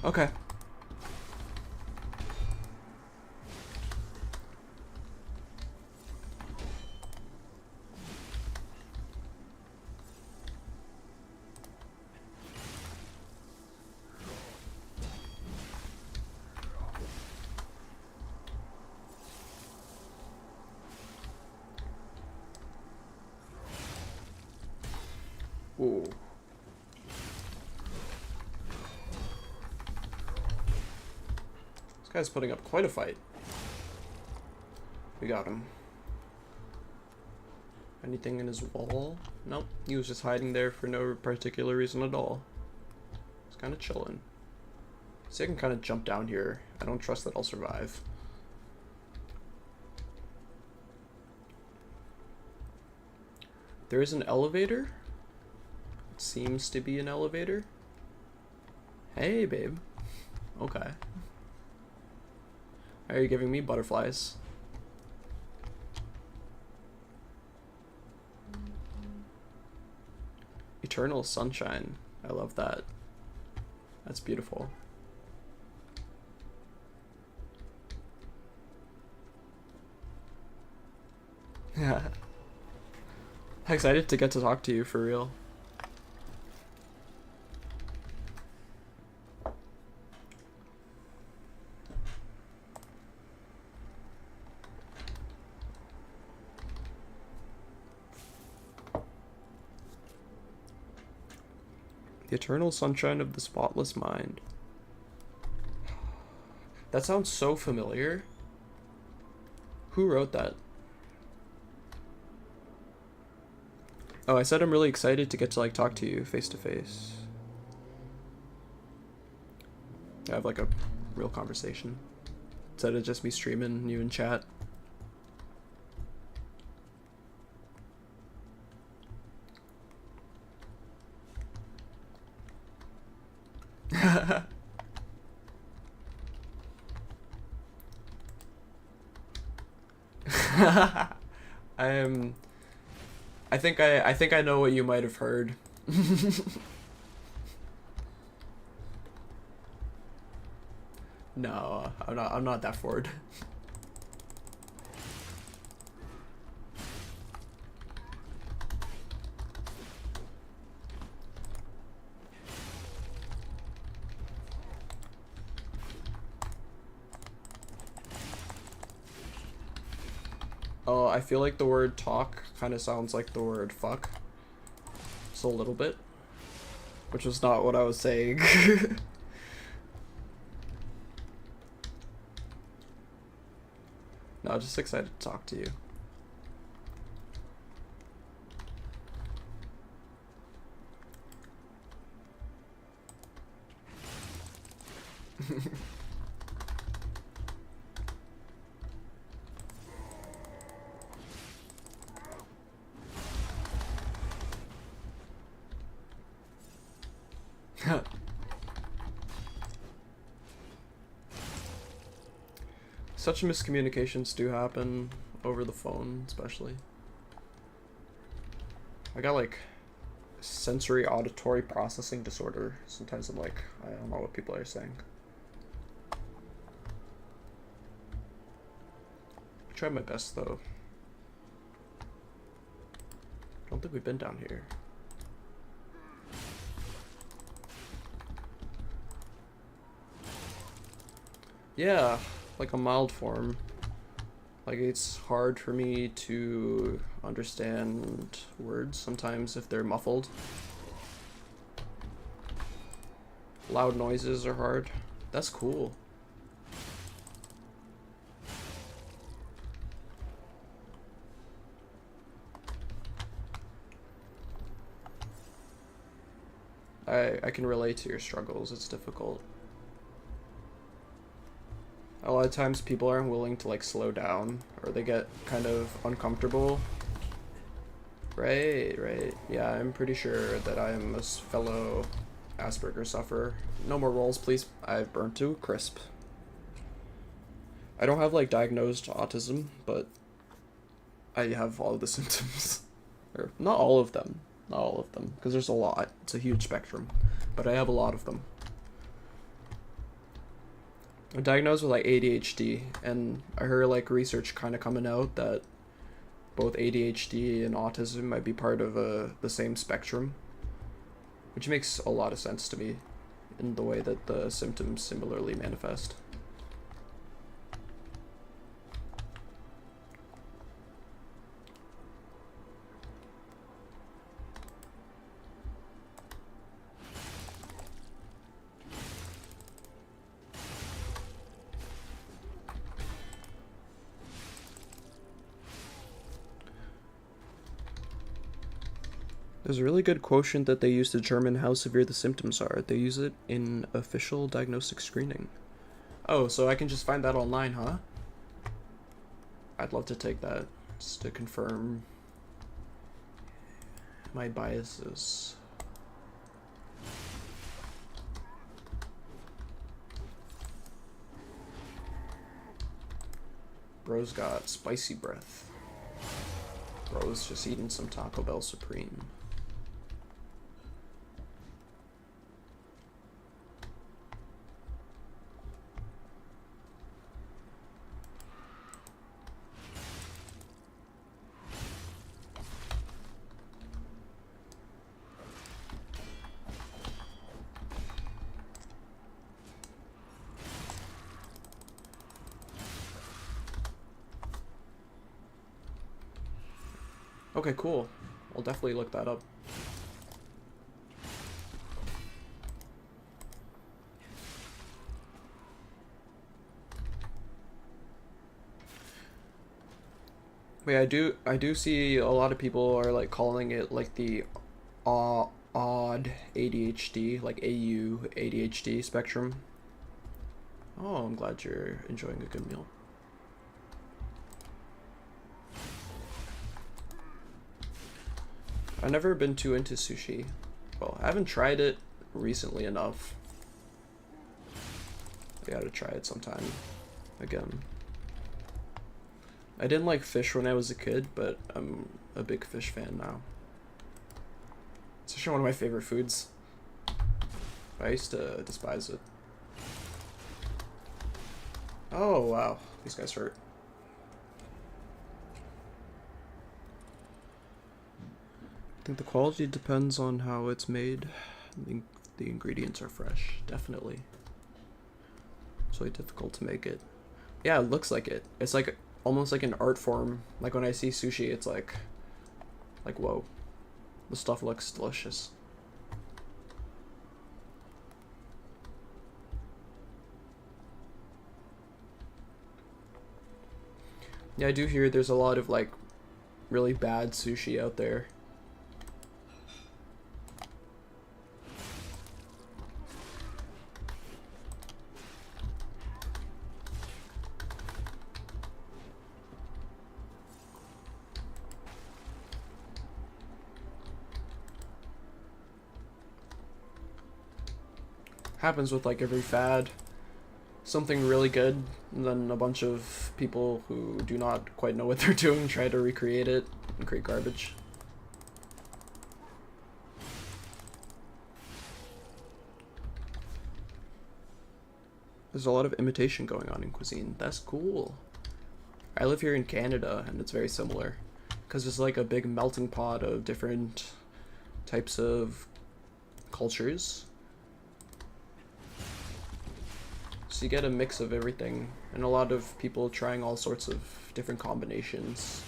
A: Okay. Ooh. This guy's putting up quite a fight. We got him. Anything in his wall? Nope. He was just hiding there for no particular reason at all. He's kind of chilling. See, I can kind of jump down here. I don't trust that I'll survive. There is an elevator. Seems to be an elevator. Hey, babe. Okay. Are you giving me butterflies? Eternal sunshine. I love that. That's beautiful. Yeah. Excited to get to talk to you for real. The eternal sunshine of the spotless mind. That sounds so familiar. Who wrote that? Oh, I said I'm really excited to get to like talk to you face to face. Have like a real conversation. Instead of just me streaming you in chat. I think I know what you might have heard. No, I'm not that forward. Oh, I feel like the word talk kind of sounds like the word fuck. Just a little bit. Which was not what I was saying. No, just excited to talk to you. Such miscommunications do happen over the phone, especially. I got like sensory auditory processing disorder. Sometimes I'm like, I don't know what people are saying. I tried my best though. I don't think we've been down here. Yeah, like a mild form. Like it's hard for me to understand words sometimes if they're muffled. Loud noises are hard. That's cool. I can relate to your struggles. It's difficult. A lot of times people aren't willing to like slow down or they get kind of uncomfortable. Right. Yeah, I'm pretty sure that I am a fellow Asperger sufferer. No more rolls, please. I've burnt to a crisp. I don't have like diagnosed autism, but I have all of the symptoms. Or not all of them. Not all of them, because there's a lot. It's a huge spectrum, but I have a lot of them. I'm diagnosed with like ADHD, and I heard like research kind of coming out that both ADHD and autism might be part of the same spectrum, which makes a lot of sense to me in the way that the symptoms similarly manifest. There's a really good quotient that they use to determine how severe the symptoms are. They use it in official diagnostic screening. Oh, so I can just find that online, huh? I'd love to take that, just to confirm. my biases. Bro's got spicy breath. Bro's just eating some Taco Bell Supreme. Okay, cool. I'll definitely look that up. Wait, I do see a lot of people are like calling it like the odd ADHD, like AU ADHD spectrum. Oh, I'm glad you're enjoying a good meal. I've never been too into sushi. Well, I haven't tried it recently enough. I gotta try it sometime again. I didn't like fish when I was a kid, but I'm a big fish fan now. It's actually one of my favorite foods. I used to despise it. Oh, wow. These guys hurt. I think the quality depends on how it's made. The ingredients are fresh, definitely. It's really difficult to make it. Yeah, it looks like it. It's like almost like an art form. Like when I see sushi, it's like whoa. The stuff looks delicious. Yeah, I do hear there's a lot of like really bad sushi out there. Happens with like every fad. Something really good, and then a bunch of people who do not quite know what they're doing try to recreate it and create garbage. There's a lot of imitation going on in cuisine. That's cool. I live here in Canada, and it's very similar, because it's like a big melting pot of different types of cultures. So you get a mix of everything, and a lot of people trying all sorts of different combinations.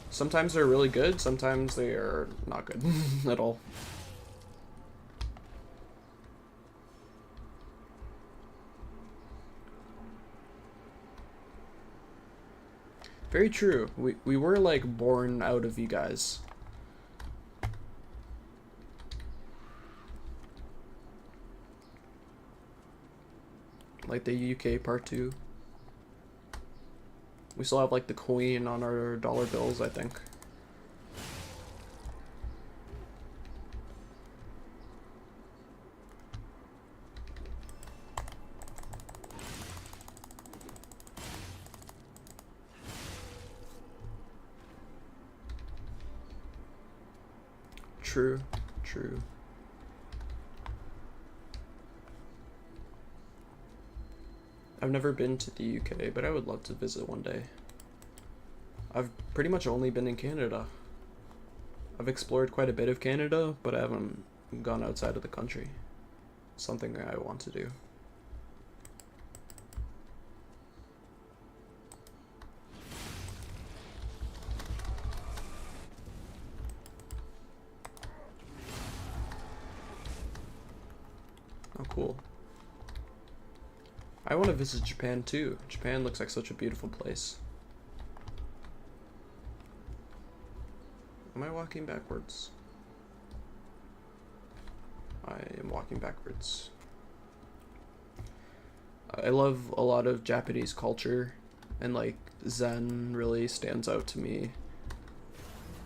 A: Sometimes they're really good, sometimes they are not good at all. Very true. We were like born out of you guys. Like the UK part 2. We still have like the Queen on our dollar bills, I think. True, true. I've never been to the UK, but I would love to visit one day. I've pretty much only been in Canada. I've explored quite a bit of Canada, but I haven't gone outside of the country. Something I want to do. Oh, cool. I want to visit Japan too. Japan looks like such a beautiful place. Am I walking backwards? I am walking backwards. I love a lot of Japanese culture, and like Zen really stands out to me.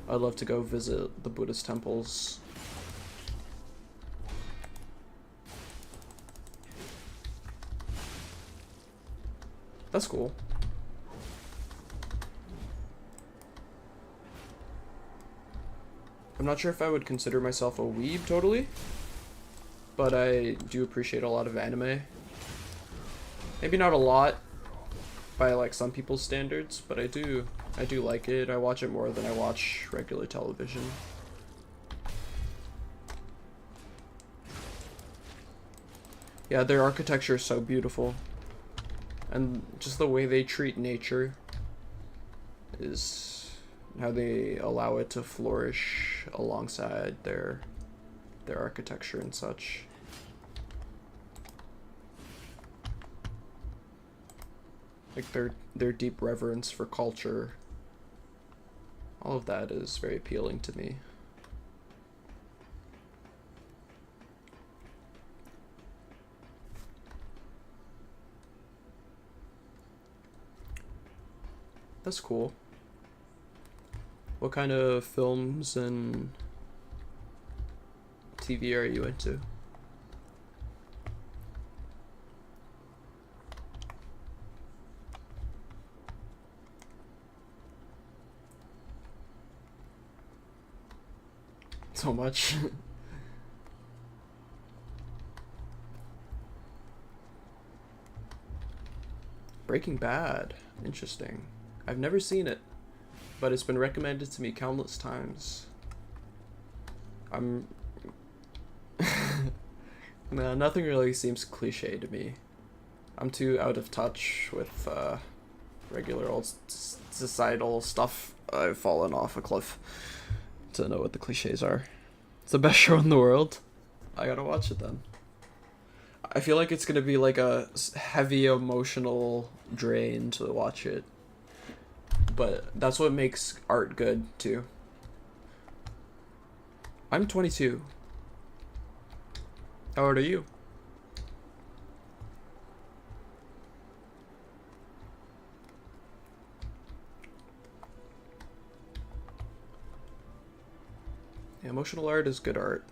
A: I'd love to go visit the Buddhist temples. That's cool. I'm not sure if I would consider myself a weeb totally, but I do appreciate a lot of anime. Maybe not a lot by like some people's standards, but I do like it. I watch it more than I watch regular television. Yeah, their architecture is so beautiful. And just the way they treat nature is how they allow it to flourish alongside their architecture and such. Like their deep reverence for culture. All of that is very appealing to me. That's cool. What kind of films and TV are you into? So much. Breaking Bad. Interesting. I've never seen it, but it's been recommended to me countless times. Nah, nothing really seems cliche to me. I'm too out of touch with regular old societal stuff. I've fallen off a cliff to know what the cliches are. It's the best show in the world. I gotta watch it then. I feel like it's gonna be like a heavy emotional drain to watch it. But that's what makes art good, too. I'm 22. How old are you? Yeah, emotional art is good art.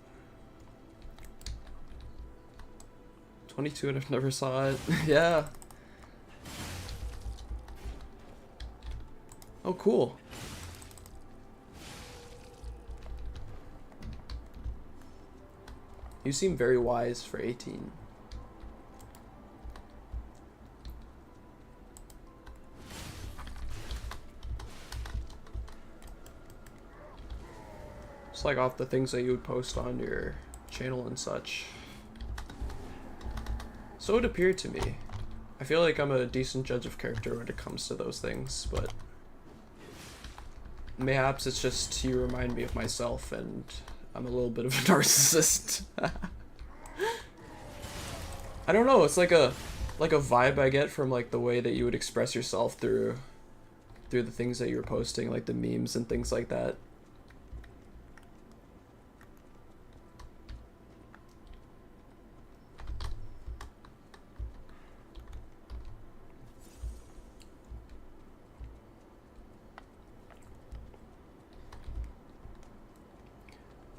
A: 22 and I've never saw it. Yeah. Oh, cool. You seem very wise for 18. It's like off the things that you would post on your channel and such. So it appeared to me. I feel like I'm a decent judge of character when it comes to those things, but mayhaps it's just you remind me of myself and I'm a little bit of a narcissist. I don't know, it's like a vibe I get from like the way that you would express yourself through the things that you're posting, like the memes and things like that.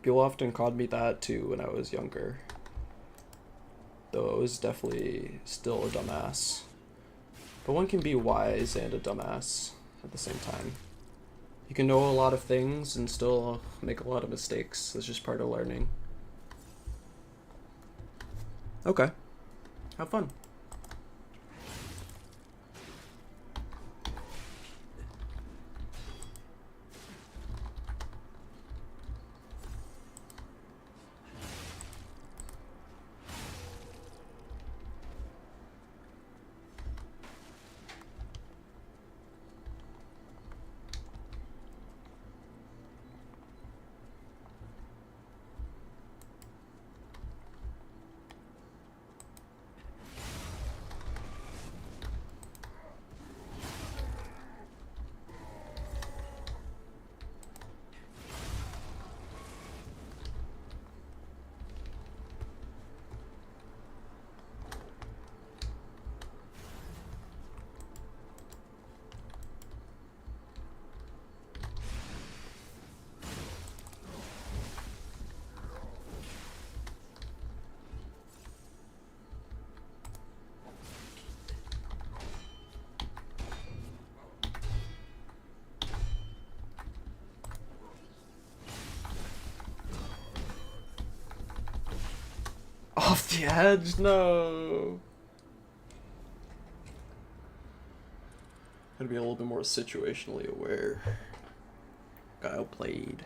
A: People often called me that too when I was younger. Though I was definitely still a dumbass. But one can be wise and a dumbass at the same time. You can know a lot of things and still make a lot of mistakes. That's just part of learning. Okay. Have fun. Off the edge, no. Gotta be a little bit more situationally aware. Got outplayed.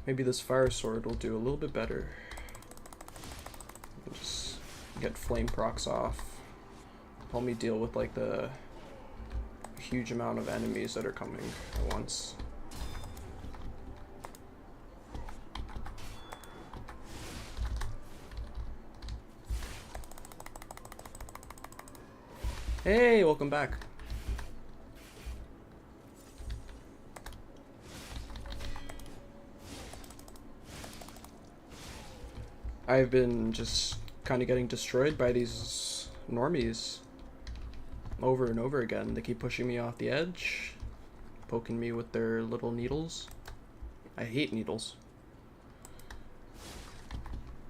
A: Maybe this fire sword will do a little bit better. Just get flame procs off. Help me deal with like the huge amount of enemies that are coming at once. Hey, welcome back. I've been just kind of getting destroyed by these normies over and over again. They keep pushing me off the edge, poking me with their little needles. I hate needles.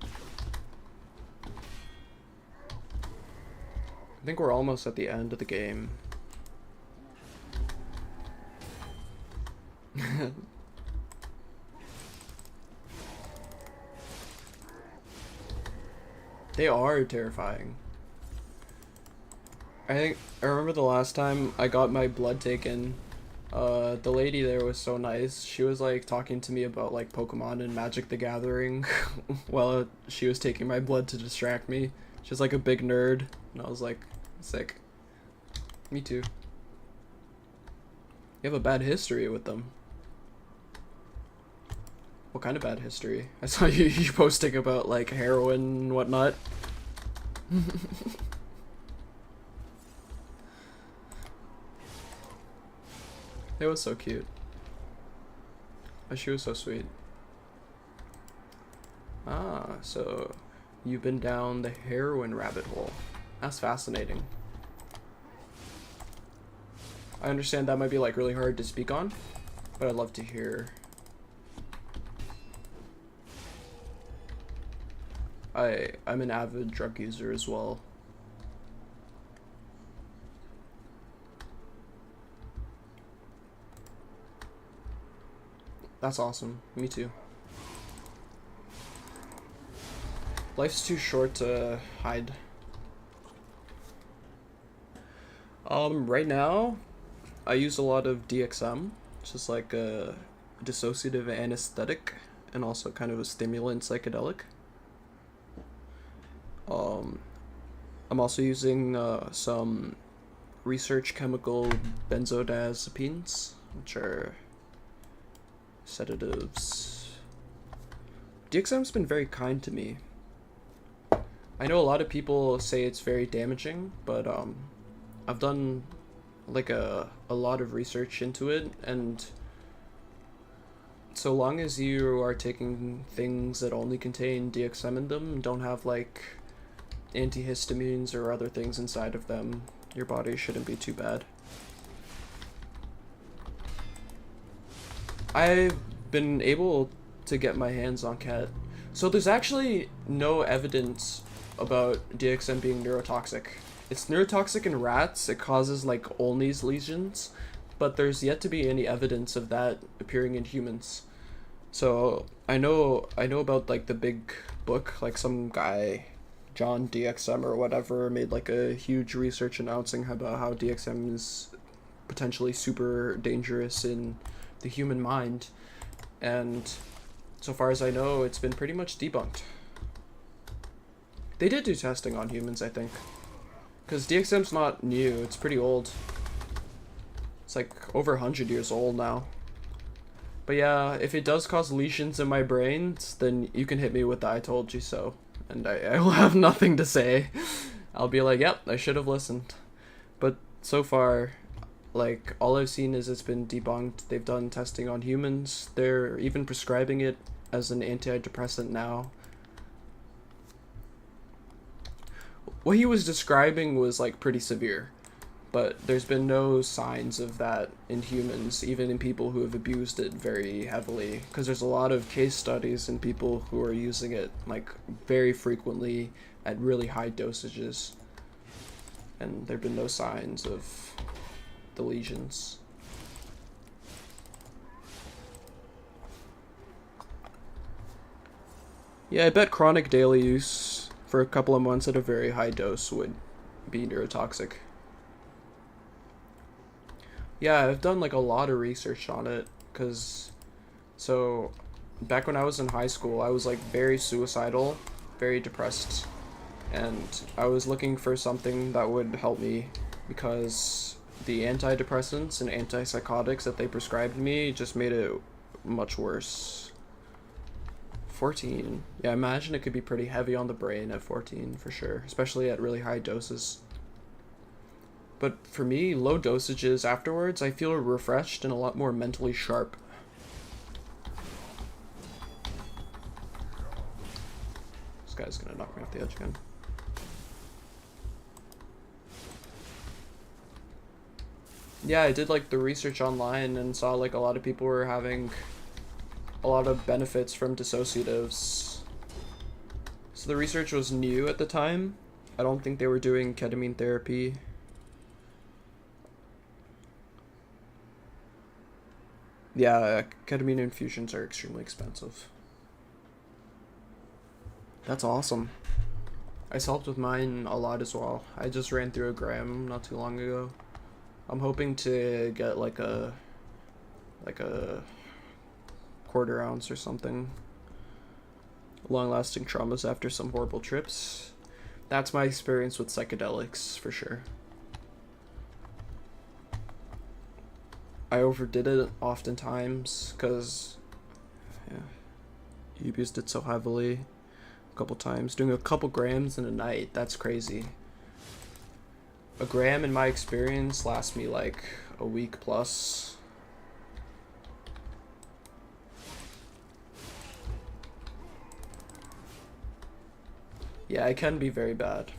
A: I think we're almost at the end of the game. They are terrifying. I remember the last time I got my blood taken, the lady there was so nice. She was like talking to me about like Pokemon and Magic the Gathering while she was taking my blood to distract me. She's like a big nerd, and I was like, sick. Me too. You have a bad history with them. What kind of bad history? I saw you posting about like heroin and whatnot. It was so cute. She was so sweet. Ah, so you've been down the heroin rabbit hole. That's fascinating. I understand that might be like really hard to speak on, but I'd love to hear. I'm an avid drug user as well. That's awesome. Me too. Life's too short to hide. Right now, I use a lot of DXM, which is like a dissociative anesthetic and also kind of a stimulant psychedelic. I'm also using some research chemical benzodiazepines, which are sedatives. DXM's been very kind to me. I know a lot of people say it's very damaging, but I've done like a lot of research into it, and so long as you are taking things that only contain DXM in them, don't have like antihistamines or other things inside of them, your body shouldn't be too bad. I've been able to get my hands on cat. So there's actually no evidence about DXM being neurotoxic. It's neurotoxic in rats. It causes like Olney's lesions, but there's yet to be any evidence of that appearing in humans. So I know about like the big book, like some guy, John DXM or whatever, made like a huge research announcing about how DXM is potentially super dangerous in the human mind, and so far as I know, it's been pretty much debunked. They did do testing on humans, I think, because DXM's not new. It's pretty old. It's like over 100 years old now. But yeah, if it does cause lesions in my brains, then you can hit me with the "I told you so," and I will have nothing to say. I'll be like, yep, I should have listened. But so far, like, all I've seen is it's been debunked. They've done testing on humans. They're even prescribing it as an antidepressant now. what he was describing was like pretty severe, but there's been no signs of that in humans, even in people who have abused it very heavily, because there's a lot of case studies in people who are using it like very frequently at really high dosages, and there have been no signs of the lesions. Yeah, I bet chronic daily use for a couple of months at a very high dose would be neurotoxic. Yeah, I've done like a lot of research on it, because so back when I was in high school, I was like very suicidal, very depressed, and I was looking for something that would help me, because the antidepressants and antipsychotics that they prescribed me just made it much worse. 14. Yeah, I imagine it could be pretty heavy on the brain at 14 for sure, especially at really high doses. But for me, low dosages afterwards, I feel refreshed and a lot more mentally sharp. This guy's gonna knock me off the edge again. Yeah, I did like the research online and saw like a lot of people were having a lot of benefits from dissociatives. So the research was new at the time. I don't think they were doing ketamine therapy. Yeah, ketamine infusions are extremely expensive. That's awesome. I helped with mine a lot as well. I just ran through a gram not too long ago. I'm hoping to get like a quarter ounce or something. Long-lasting traumas after some horrible trips. That's my experience with psychedelics for sure. I overdid it oftentimes because you abused it so heavily a couple times. Doing a couple grams in a night, that's crazy. A gram in my experience lasts me like a week plus. Yeah, it can be very bad.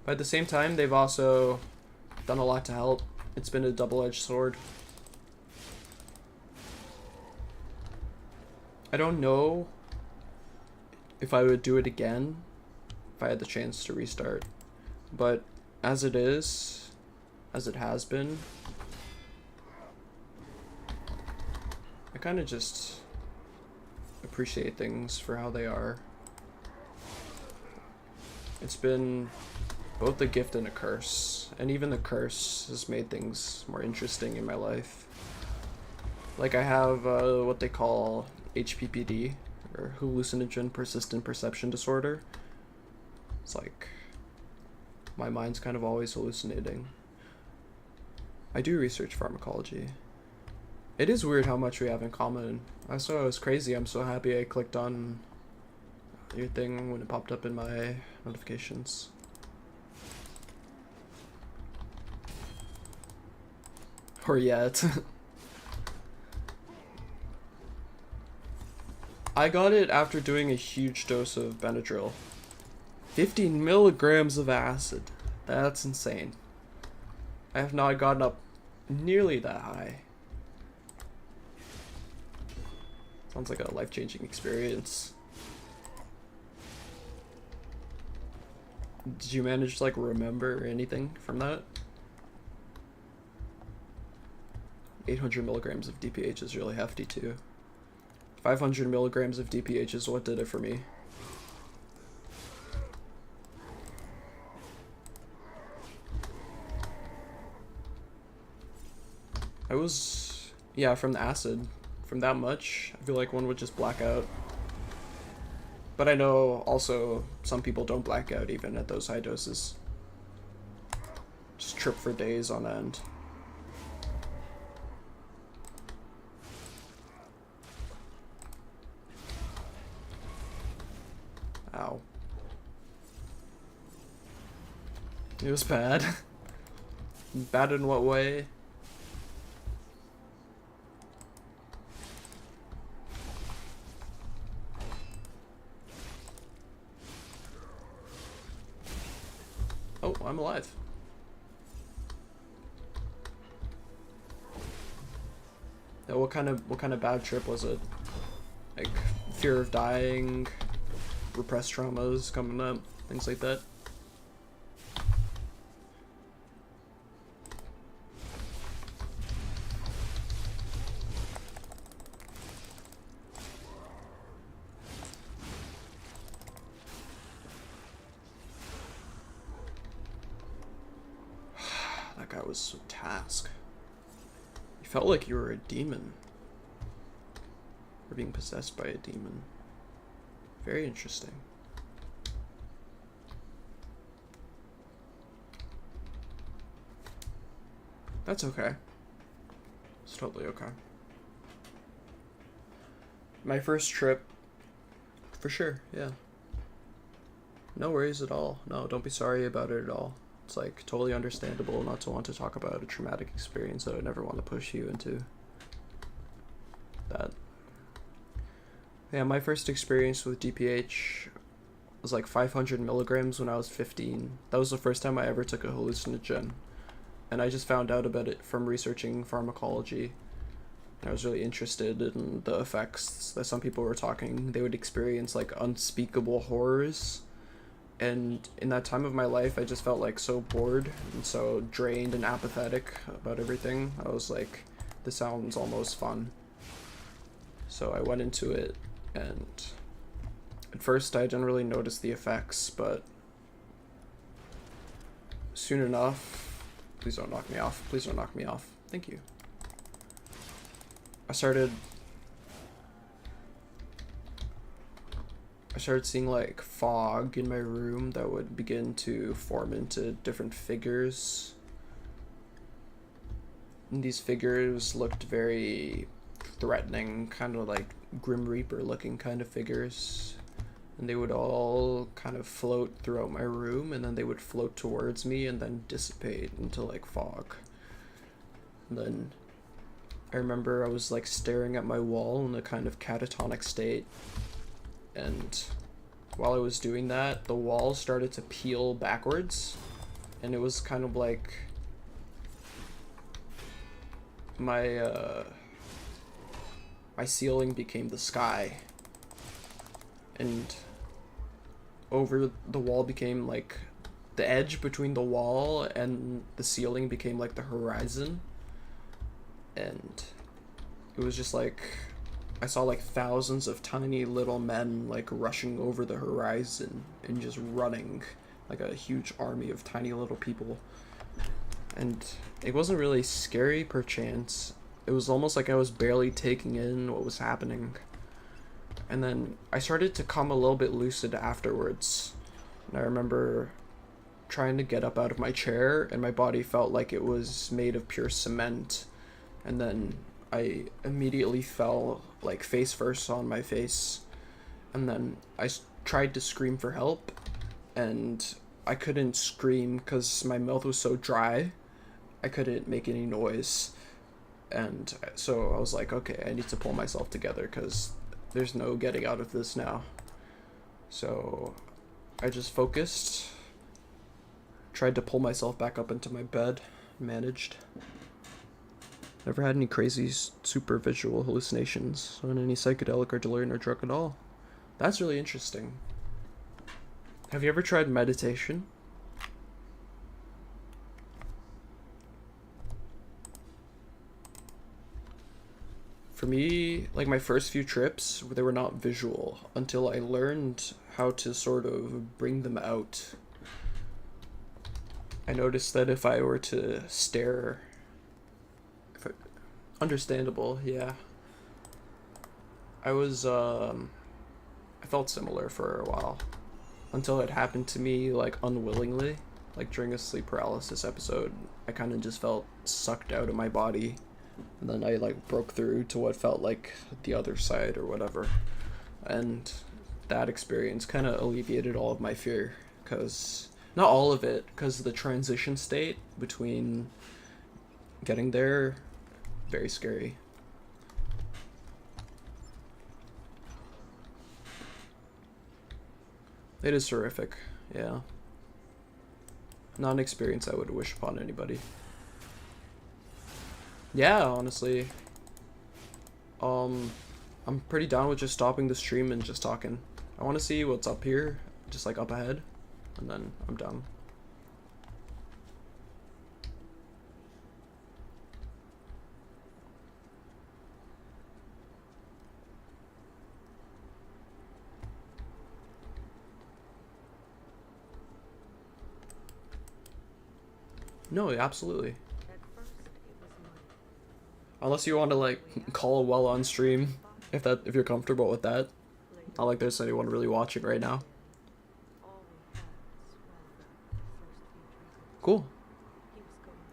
A: But at the same time, they've also done a lot to help. It's been a double-edged sword. I don't know if I would do it again if I had the chance to restart. But as it is, as it has been, I kind of just appreciate things for how they are. It's been both a gift and a curse, and even the curse has made things more interesting in my life. Like I have what they call HPPD, or hallucinogen persistent perception disorder. It's like my mind's kind of always hallucinating. I do research pharmacology. It is weird how much we have in common. I saw it was crazy. I'm so happy I clicked on your thing when it popped up in my notifications. Or yet. I got it after doing a huge dose of Benadryl. 15 milligrams of acid. That's insane. I have not gotten up nearly that high. Sounds like a life-changing experience. Did you manage to like remember anything from that? 800 milligrams of DPH is really hefty too. 500 milligrams of DPH is what did it for me. Yeah, from the acid, from that much, I feel like one would just black out. But I know also some people don't black out even at those high doses. Just trip for days on end. Ow. It was bad. Bad in what way? Oh, I'm alive. Now, what kind of bad trip was it? Like fear of dying, repressed traumas coming up, things like that. That guy was so task. You felt like you were a demon. Or being possessed by a demon. Very interesting. That's okay. It's totally okay. My first trip, for sure, yeah. No worries at all. No, don't be sorry about it at all. It's like totally understandable not to want to talk about a traumatic experience, so I never want to push you into that. Yeah, my first experience with DPH was like 500 milligrams when I was 15. That was the first time I ever took a hallucinogen. And I just found out about it from researching pharmacology. I was really interested in the effects that some people were talking. They would experience like unspeakable horrors. And in that time of my life, I just felt like so bored and so drained and apathetic about everything. I was like, this sounds almost fun. So I went into it, and at first I didn't really notice the effects, but soon enough, please don't knock me off. Please don't knock me off. Thank you. I started seeing like fog in my room that would begin to form into different figures. And these figures looked very threatening, kind of like Grim Reaper looking kind of figures. And they would all kind of float throughout my room, and then they would float towards me and then dissipate into like fog. And then I remember I was like staring at my wall in a kind of catatonic state, and while I was doing that, the wall started to peel backwards, and it was kind of like my ceiling became the sky, and over the wall became like the edge between the wall and the ceiling became like the horizon, and it was just like I saw like thousands of tiny little men like rushing over the horizon and just running like a huge army of tiny little people. And it wasn't really scary per chance. It was almost like I was barely taking in what was happening. And then I started to come a little bit lucid afterwards. And I remember trying to get up out of my chair, and my body felt like it was made of pure cement. And then I immediately fell like face first on my face. And then I tried to scream for help, and I couldn't scream because my mouth was so dry. I couldn't make any noise. And so I was like, okay, I need to pull myself together because there's no getting out of this now. So I just focused, tried to pull myself back up into my bed, managed. Never had any crazy super visual hallucinations on any psychedelic or delirium or drug at all. That's really interesting. Have you ever tried meditation? For me, like my first few trips, they were not visual until I learned how to sort of bring them out. I noticed that if I were to stare, understandable, yeah. I felt similar for a while until it happened to me like unwillingly. Like during a sleep paralysis episode, I kind of just felt sucked out of my body. And then I like broke through to what felt like the other side or whatever. And that experience kind of alleviated all of my fear, because not all of it, because the transition state between getting there, very scary. It is horrific, yeah. Not an experience I would wish upon anybody. Yeah, honestly. I'm pretty down with just stopping the stream and just talking. I want to see what's up here, just like up ahead, and then I'm done. No, absolutely. Unless you want to like call well on stream, if you're comfortable with that. Not like there's anyone really watching right now. Cool.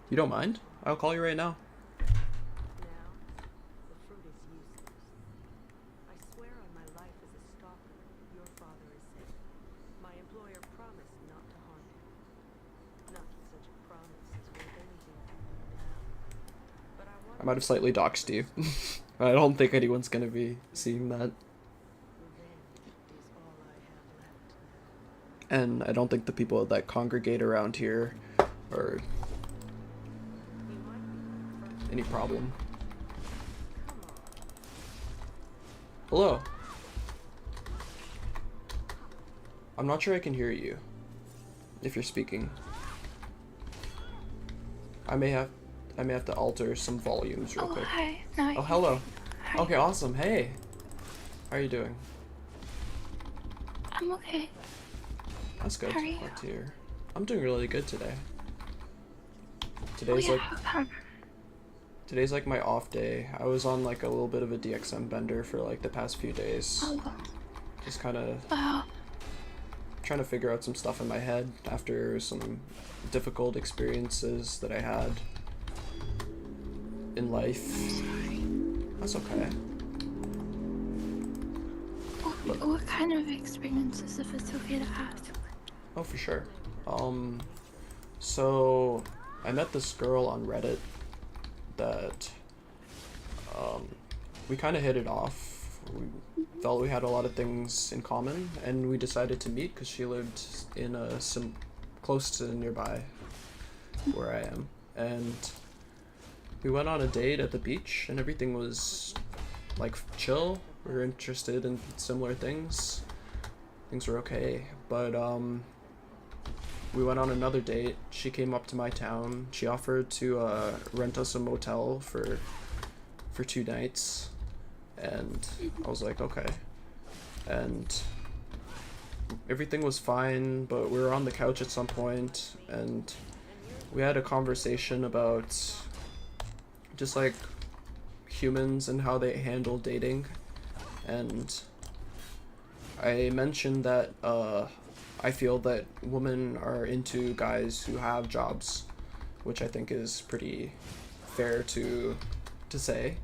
A: You don't mind? I'll call you right now. I might have slightly doxed you. I don't think anyone's gonna be seeing that. And I don't think the people that congregate around here are any problem. Hello. I'm not sure I can hear you if you're speaking. I may have to alter some volumes real quick.
B: Hi. No,
A: oh, hello.
B: Hi.
A: Okay, awesome. Hey. How are you doing?
B: I'm okay.
A: That's good.
B: How are you?
A: Glad to hear. I'm doing really good today. Today's like my off day. I was on like a little bit of a DXM bender for like the past few days.
B: Oh.
A: Just kind of
B: Wow.
A: trying to figure out some stuff in my head after some difficult experiences that I had in life. That's okay.
B: What kind of experiences, if it's okay to ask?
A: Oh, for sure. So I met this girl on Reddit that we kind of hit it off. We felt we had a lot of things in common, and we decided to meet because she lived in close to nearby where I am, and we went on a date at the beach, and everything was like chill. We were interested in similar things. Things were okay, but we went on another date. She came up to my town. She offered to rent us a motel for 2 nights, and I was like, okay. And everything was fine, but we were on the couch at some point, and we had a conversation about just like humans and how they handle dating. And I mentioned that I feel that women are into guys who have jobs, which I think is pretty fair to say.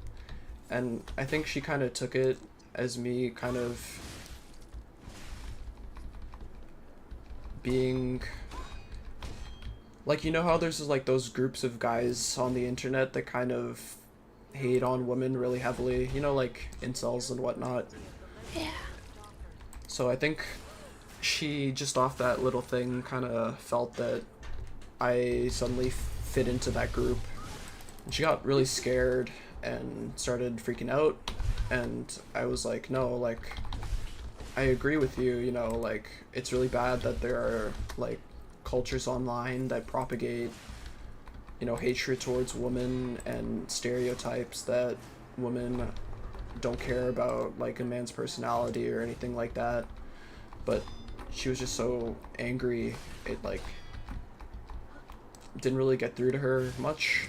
A: And I think she kind of took it as me kind of being like, you know how there's like those groups of guys on the internet that kind of hate on women really heavily, you know, like incels and whatnot.
B: Yeah.
A: So I think she just off that little thing kind of felt that I suddenly fit into that group, and she got really scared and started freaking out. And I was like, no, like I agree with you, you know, like it's really bad that there are like cultures online that propagate, you know, hatred towards women and stereotypes that women don't care about like a man's personality or anything like that. But she was just so angry, it like didn't really get through to her much.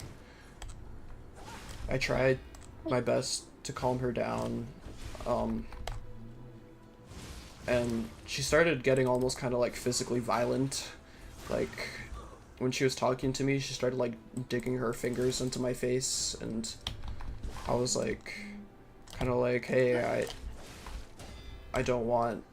A: I tried my best to calm her down, and she started getting almost kind of like physically violent. Like when she was talking to me, she started like digging her fingers into my face, and I was like kind of like, hey, I don't want,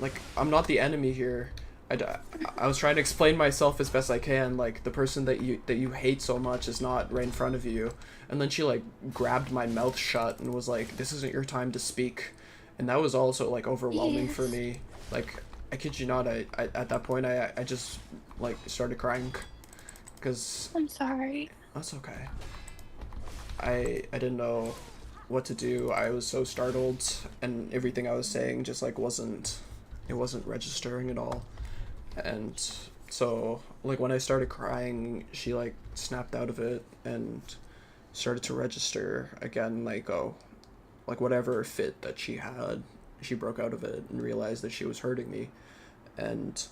A: like, I'm not the enemy here. I was trying to explain myself as best I can, like the person that you hate so much is not right in front of you. And then she like grabbed my mouth shut and was like, this isn't your time to speak. And that was also like overwhelming for me. Like, I kid you not, I at that point I just like started crying because
B: I'm sorry.
A: that's okay. I didn't know what to do. I was so startled, and everything I was saying just like wasn't registering at all. And so like when I started crying, she like snapped out of it and started to register again. Like, oh, like whatever fit that she had, she broke out of it and realized that she was hurting me. And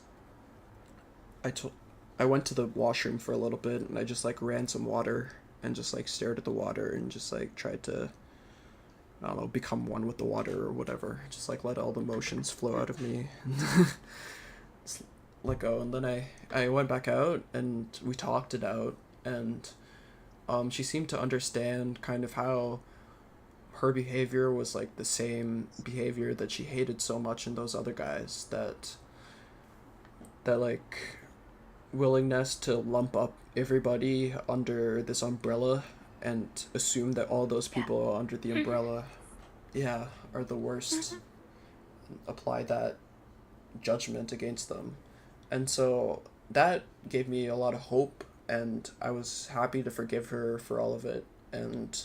A: I told I went to the washroom for a little bit and I just like ran some water and just like stared at the water and just like tried to, I don't know, become one with the water or whatever. Just like let all the emotions flow out of me. Just let go. And then I went back out and we talked it out. And she seemed to understand kind of how her behavior was like the same behavior that she hated so much in those other guys, that like willingness to lump up everybody under this umbrella and assume that all those
B: Yeah.
A: people under the umbrella, yeah, are the worst. Apply that judgment against them. And so that gave me a lot of hope, and I was happy to forgive her for all of it. And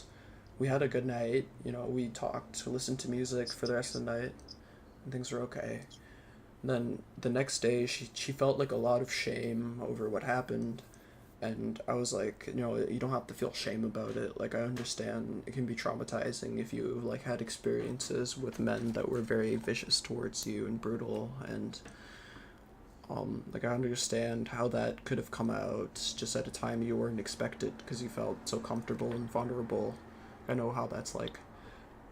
A: we had a good night. You know, we talked, listened to music for the rest of the night, and things were okay. And then the next day, she felt like a lot of shame over what happened. And I was like, you know, you don't have to feel shame about it. Like, I understand it can be traumatizing if you, like, had experiences with men that were very vicious towards you and brutal. And, like, I understand how that could have come out just at a time you weren't expected because you felt so comfortable and vulnerable. I know how that's like.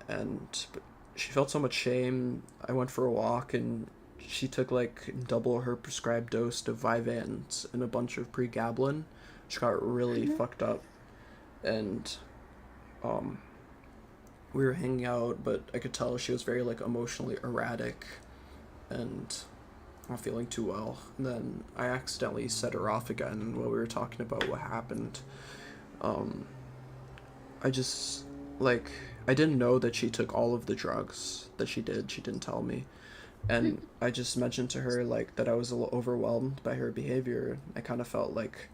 A: And but she felt so much shame. I went for a walk and she took like double her prescribed dose of Vyvanse and a bunch of pregabalin. She got really
B: Mhm.
A: fucked up, and um, we were hanging out, but I could tell she was very like emotionally erratic and not feeling too well. And then I accidentally set her off again while we were talking about what happened. Um, I just like I didn't know that she took all of the drugs that she did. She didn't tell me. And I just mentioned to her like that I was a little overwhelmed by her behavior. I kind of felt like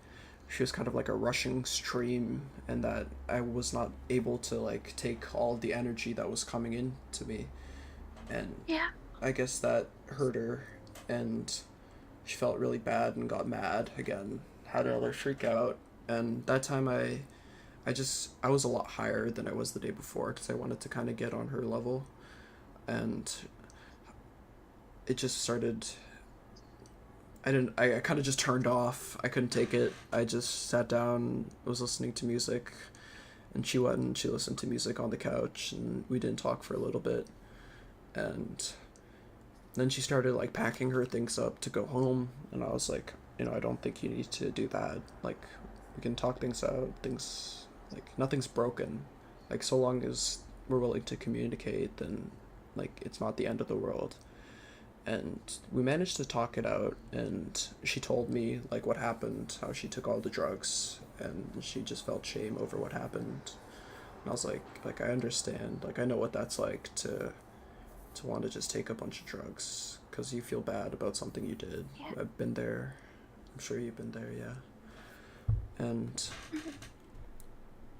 A: she was kind of like a rushing stream and that I was not able to like take all the energy that was coming into me. And
B: Yeah.
A: I guess that hurt her and she felt really bad and got mad again. Had another freak out, and that time I was a lot higher than I was the day before because I wanted to kind of get on her level, and it just started. I didn't. I kind of just turned off. I couldn't take it. I just sat down, was listening to music, and she went and she listened to music on the couch, and we didn't talk for a little bit, and then she started like packing her things up to go home, and I was like, you know, I don't think you need to do that. Like, we can talk things out. Things like nothing's broken. Like so long as we're willing to communicate, then like it's not the end of the world. And we managed to talk it out, and she told me like what happened, how she took all the drugs, and she just felt shame over what happened. And I was like I understand. Like I know what that's like to want to just take a bunch of drugs because you feel bad about something you did.
B: Yeah.
A: I've been there. I'm sure you've been there, yeah. And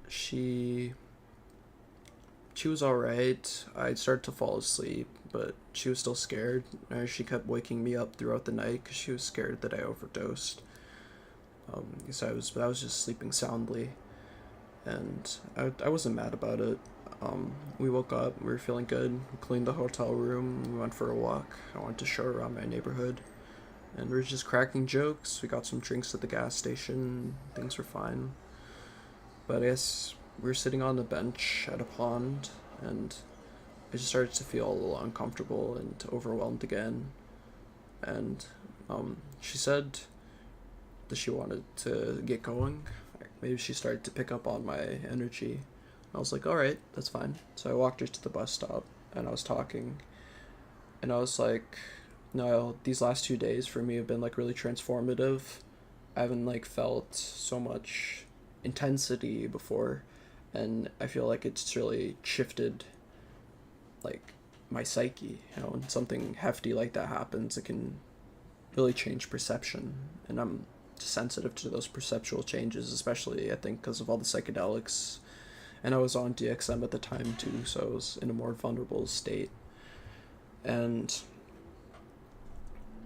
A: she she was all right. I started to fall asleep, but she was still scared. She kept waking me up throughout the night because she was scared that I overdosed. So I was just sleeping soundly, and I wasn't mad about it. We woke up, we were feeling good, we cleaned the hotel room, we went for a walk. I wanted to show her around my neighborhood, and we were just cracking jokes. We got some drinks at the gas station, things were fine. But I guess we were sitting on the bench at a pond, and I just started to feel a little uncomfortable and overwhelmed again. And she said that she wanted to get going. Maybe she started to pick up on my energy. I was like, all right, that's fine. So I walked her to the bus stop, and I was talking, and I was like, no, these last 2 days for me have been like really transformative. I haven't like felt so much intensity before, and I feel like it's really shifted like my psyche. You know, when something hefty like that happens, it can really changed perception, and I'm sensitive to those perceptual changes, especially I think because of all the psychedelics. And I was on DXM at the time too, so I was in a more vulnerable state. And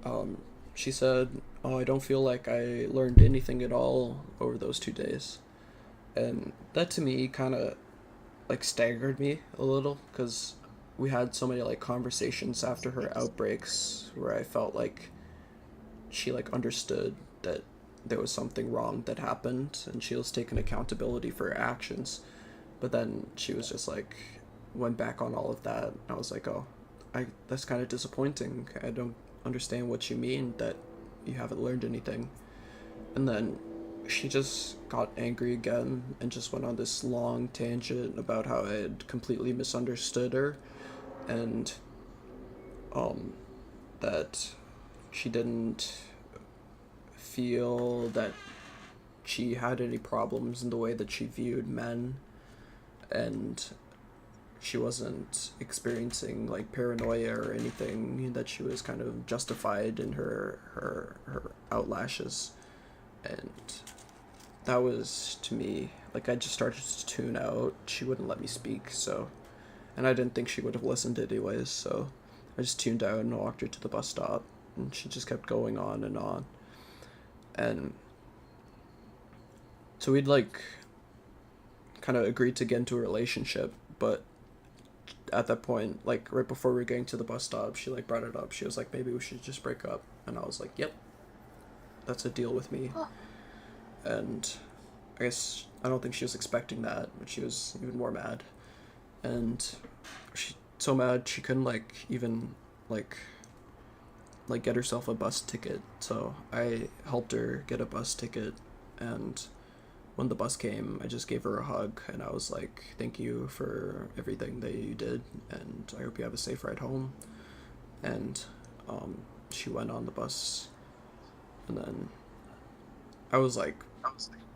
A: um, she said, "Oh, I don't feel like I learned anything at all over those 2 days," and that to me kind of like staggered me a little because we had so many like conversations after her outbreaks where I felt like she like understood that there was something wrong that happened and she was taking accountability for her actions. But then she was just like went back on all of that. I was like, "Oh, I that's kind of disappointing. I don't understand what you mean that you haven't learned anything." And then she just got angry again and just went on this long tangent about how I had completely misunderstood her, and um that she didn't feel that she had any problems in the way that she viewed men, and she wasn't experiencing like paranoia or anything, that she was kind of justified in her outlashes. And that was to me like I just started to tune out. She wouldn't let me speak, so, and I didn't think she would have listened anyways, so I just tuned out and walked her to the bus stop, and she just kept going on and on. And so we'd like kind of agreed to get into a relationship, but at that point, like right before we were getting to the bus stop, she like brought it up. She was like, "Maybe we should just break up," and I was like, "Yep, that's a deal with me."
B: Oh,
A: And I guess I don't think she was expecting that, but she was even more mad. And she so mad she couldn't like even like get herself a bus ticket. So I helped her get a bus ticket, and when the bus came, I just gave her a hug and I was like, "Thank you for everything that you did, and I hope you have a safe ride home." And she went on the bus, and then I was like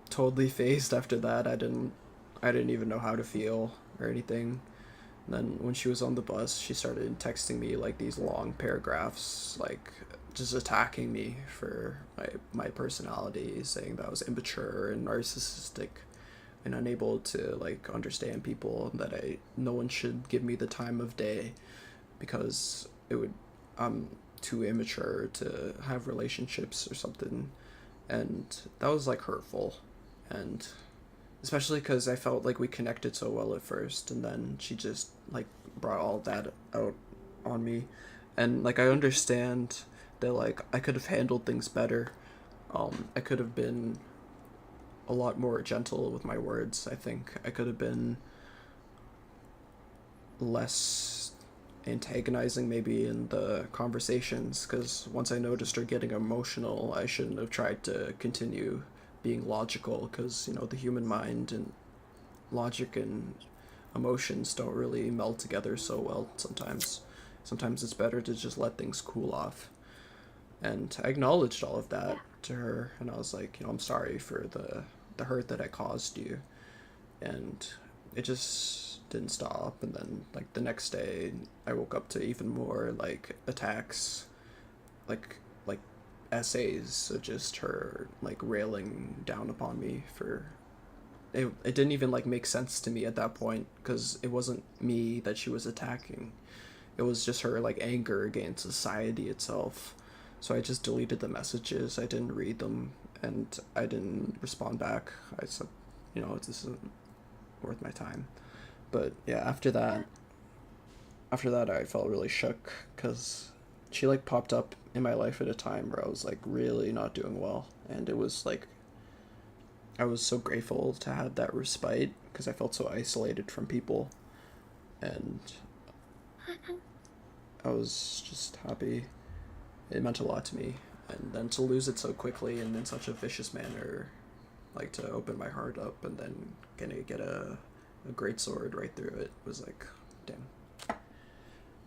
A: totally phased after that. I didn't even know how to feel or anything. And then when she was on the bus, she started texting me like these long paragraphs, like just attacking me for my personality, saying that I was immature and narcissistic and unable to like understand people, and that I no one should give me the time of day because it would I'm too immature to have relationships or something. And that was like hurtful, and especially because I felt like we connected so well at first, and then she just like brought all that out on me, and like I understand that like I could have handled things better. I could have been a lot more gentle with my words. I think I could have been less antagonizing maybe in the conversations, because once I noticed her getting emotional, I shouldn't have tried to continue being logical, because the human mind and logic and emotions don't really meld together so well sometimes it's better to just let things cool off. And I acknowledged all of that
B: yeah.
A: to her, and I was like, "I'm sorry for the hurt that I caused you." And it just didn't stop. And then like the next day I woke up to even more like attacks, like essays, so just her like railing down upon me for it didn't even like make sense to me at that point, because it wasn't me that she was attacking. It was just her like anger against society itself. So I just deleted the messages. I didn't read them, and I didn't respond back. I said, this isn't worth my time. But yeah, after that I felt really shook, because she like popped up in my life at a time where I was like really not doing well, and it was like I was so grateful to have that respite because I felt so isolated from people, and I was just happy. It meant a lot to me, and then to lose it so quickly and in such a vicious manner, like to open my heart up and then gonna get a great sword right through it was like, damn.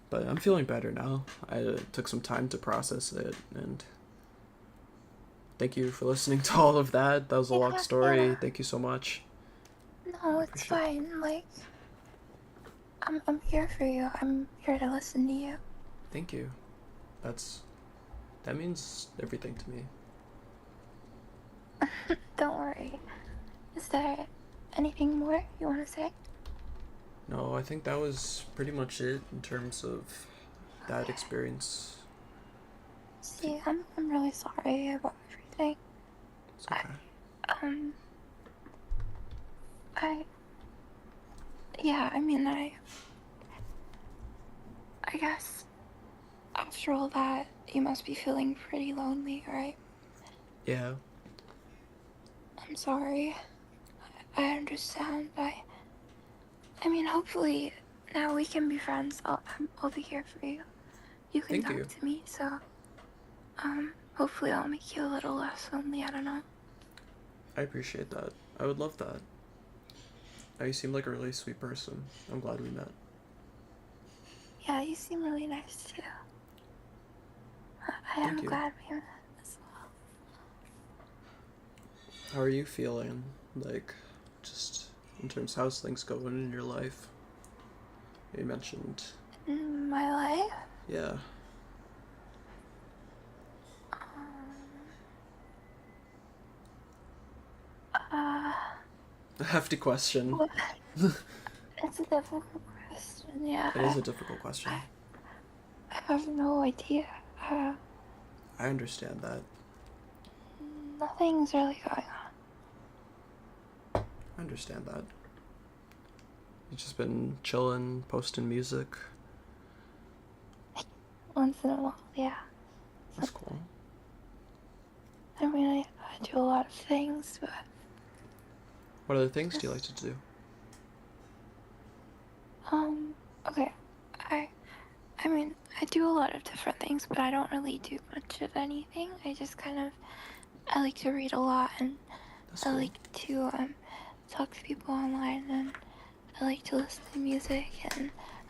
A: But I'm feeling better now. I took some time to process it, and thank you for listening to all of that. That was a long
B: Yeah, yeah.
A: story. Thank you so much.
B: No,
A: I
B: it's
A: appreciate it.
B: fine. Like, I'm here for you. I'm here to listen to you.
A: Thank you. That's That means everything to me.
B: Don't worry. Is there anything more you want to say?
A: No, I think that was pretty much it in terms of that
B: Okay.
A: experience.
B: See, I'm really sorry about everything.
A: It's
B: I,
A: okay.
B: um, I, yeah, I mean, I guess after all that, you must be feeling pretty lonely, right?
A: Yeah,
B: I'm sorry. I understand. I mean, hopefully now we can be friends. I'll be here for you. You can
A: thank
B: talk
A: you.
B: to me, so, hopefully I'll make you a little less lonely. I don't know.
A: I appreciate that. I would love that. Now you seem like a really sweet person. I'm glad we met.
B: Yeah, you seem really nice too. I
A: Thank
B: am
A: you.
B: glad we met as well.
A: How are you feeling? Like, just in terms of how's things going in your life? You mentioned,
B: In my life,
A: yeah,
B: um, uh,
A: a hefty question.
B: what? It's a difficult question. Yeah,
A: It is a difficult question.
B: I, I have no idea. Uh,
A: I understand that.
B: Nothing's really going
A: I understand that. You've just been chilling, posting music.
B: on once in a while. Yeah.
A: That's cool.
B: I mean, I do a lot of things, but
A: What other things do you like
B: just,
A: to do?
B: okay. I, I mean, I do a lot of different things, but I don't really do much of anything. I like to read a lot, and
A: That's
B: I
A: cool.
B: like to, talk to people online, and I like to listen to music, and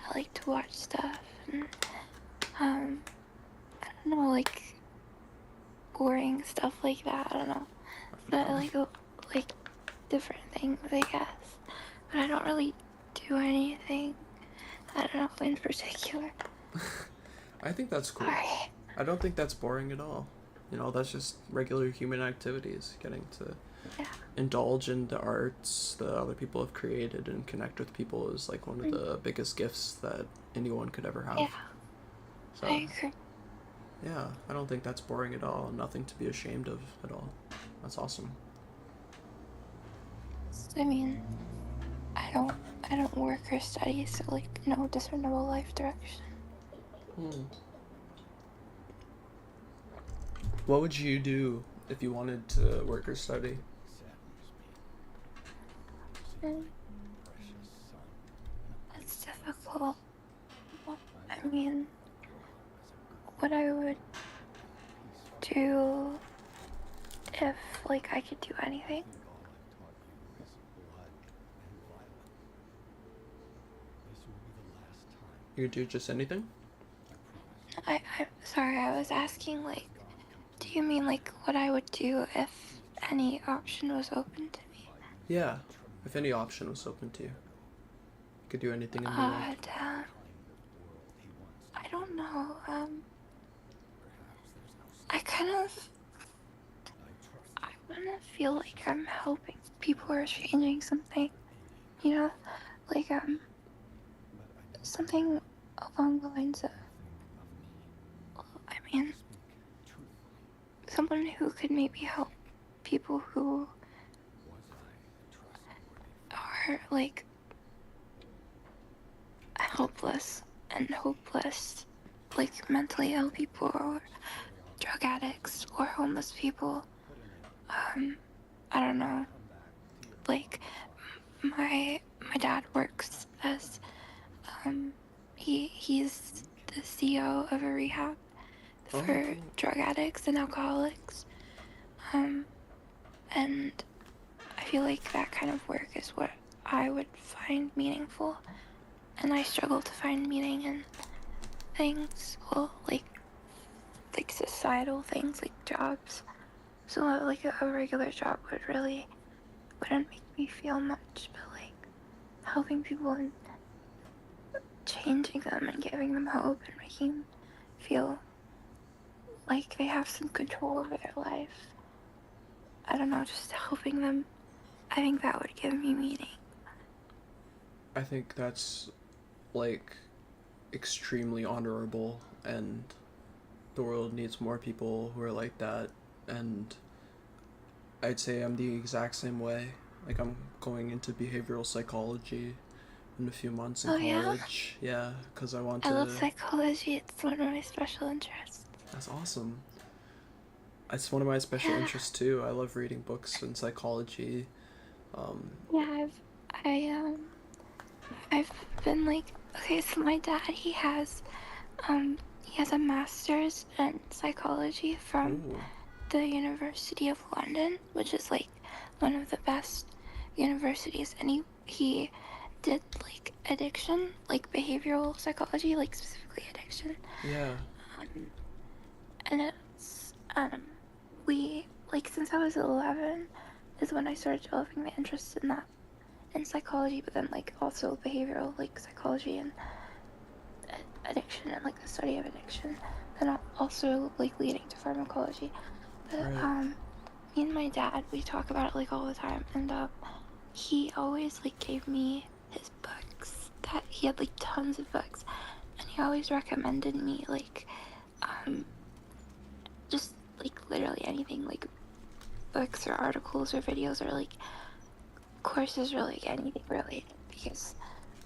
B: I like to watch stuff, and, um, I don't know, like, boring stuff like that. I don't know. But I like different things, I guess. But I don't really do anything, I don't know, in particular.
A: I think that's cool.
B: Sorry.
A: I don't think that's boring at all. You know, that's just regular human activities, getting to
B: Yeah.
A: indulge in the arts that other people have created and connect with people is like one of
B: Mm,
A: the biggest gifts that anyone could ever
B: yeah,
A: have. So,
B: I agree.
A: yeah, I don't think that's boring at all. Nothing to be ashamed of at all. That's awesome.
B: I mean, I don't, I don't work or study, so like no discernible life direction.
A: Hmm. What would you do if you wanted to work or study?
B: Mm, it's difficult. I mean, what I would do if like I could do anything.
A: You could do just anything?
B: I'm sorry, I was asking like, do you mean like what I would do if any option was open to me?
A: Yeah, if any option was open to you. You could do anything in the world.
B: Damn. I don't know. I kind of, I kind of feel like I'm helping people or changing something. You know, like something along the lines of, I mean, someone who could maybe help people who are like helpless and hopeless, like mentally ill people or drug addicts or homeless people. Um, I don't know. Like my dad works as he's the CEO of a rehab
A: Oh,
B: for
A: cool.
B: drug addicts and alcoholics. Um, and I feel like that kind of work is what I would find meaningful. And I struggle to find meaning in things, well, like societal things, like jobs. So like a regular job wouldn't make me feel much, but like helping people and changing them and giving them hope and making them feel like they have some control over their life. I don't know, just helping them. I think that would give me meaning.
A: I think that's like extremely honorable, and the world needs more people who are like that. And I'd say I'm the exact same way. Like, I'm going into behavioral psychology in a few months in
B: Oh yeah?
A: college. Yeah, because I want
B: I love
A: to.
B: psychology. It's one of my special interests.
A: That's awesome. It's one of my special
B: Yeah.
A: interests too. I love reading books in psychology. Um,
B: Yeah, I've been like, okay, so my dad, he has a master's in psychology from
A: ooh,
B: the University of London, which is like one of the best universities, and he did like addiction, like behavioral psychology, like specifically addiction.
A: yeah,
B: Um, and it's we like since I was 11 is when I started developing the interest in that in psychology, but then like also behavioral like psychology and addiction and like the study of addiction, and also like leading to pharmacology. But
A: right.
B: me and my dad, we talk about it like all the time, and he always like gave me his books. That he had like tons of books, and he always recommended me like um just like literally anything, like books or articles or videos or like courses or like anything related, because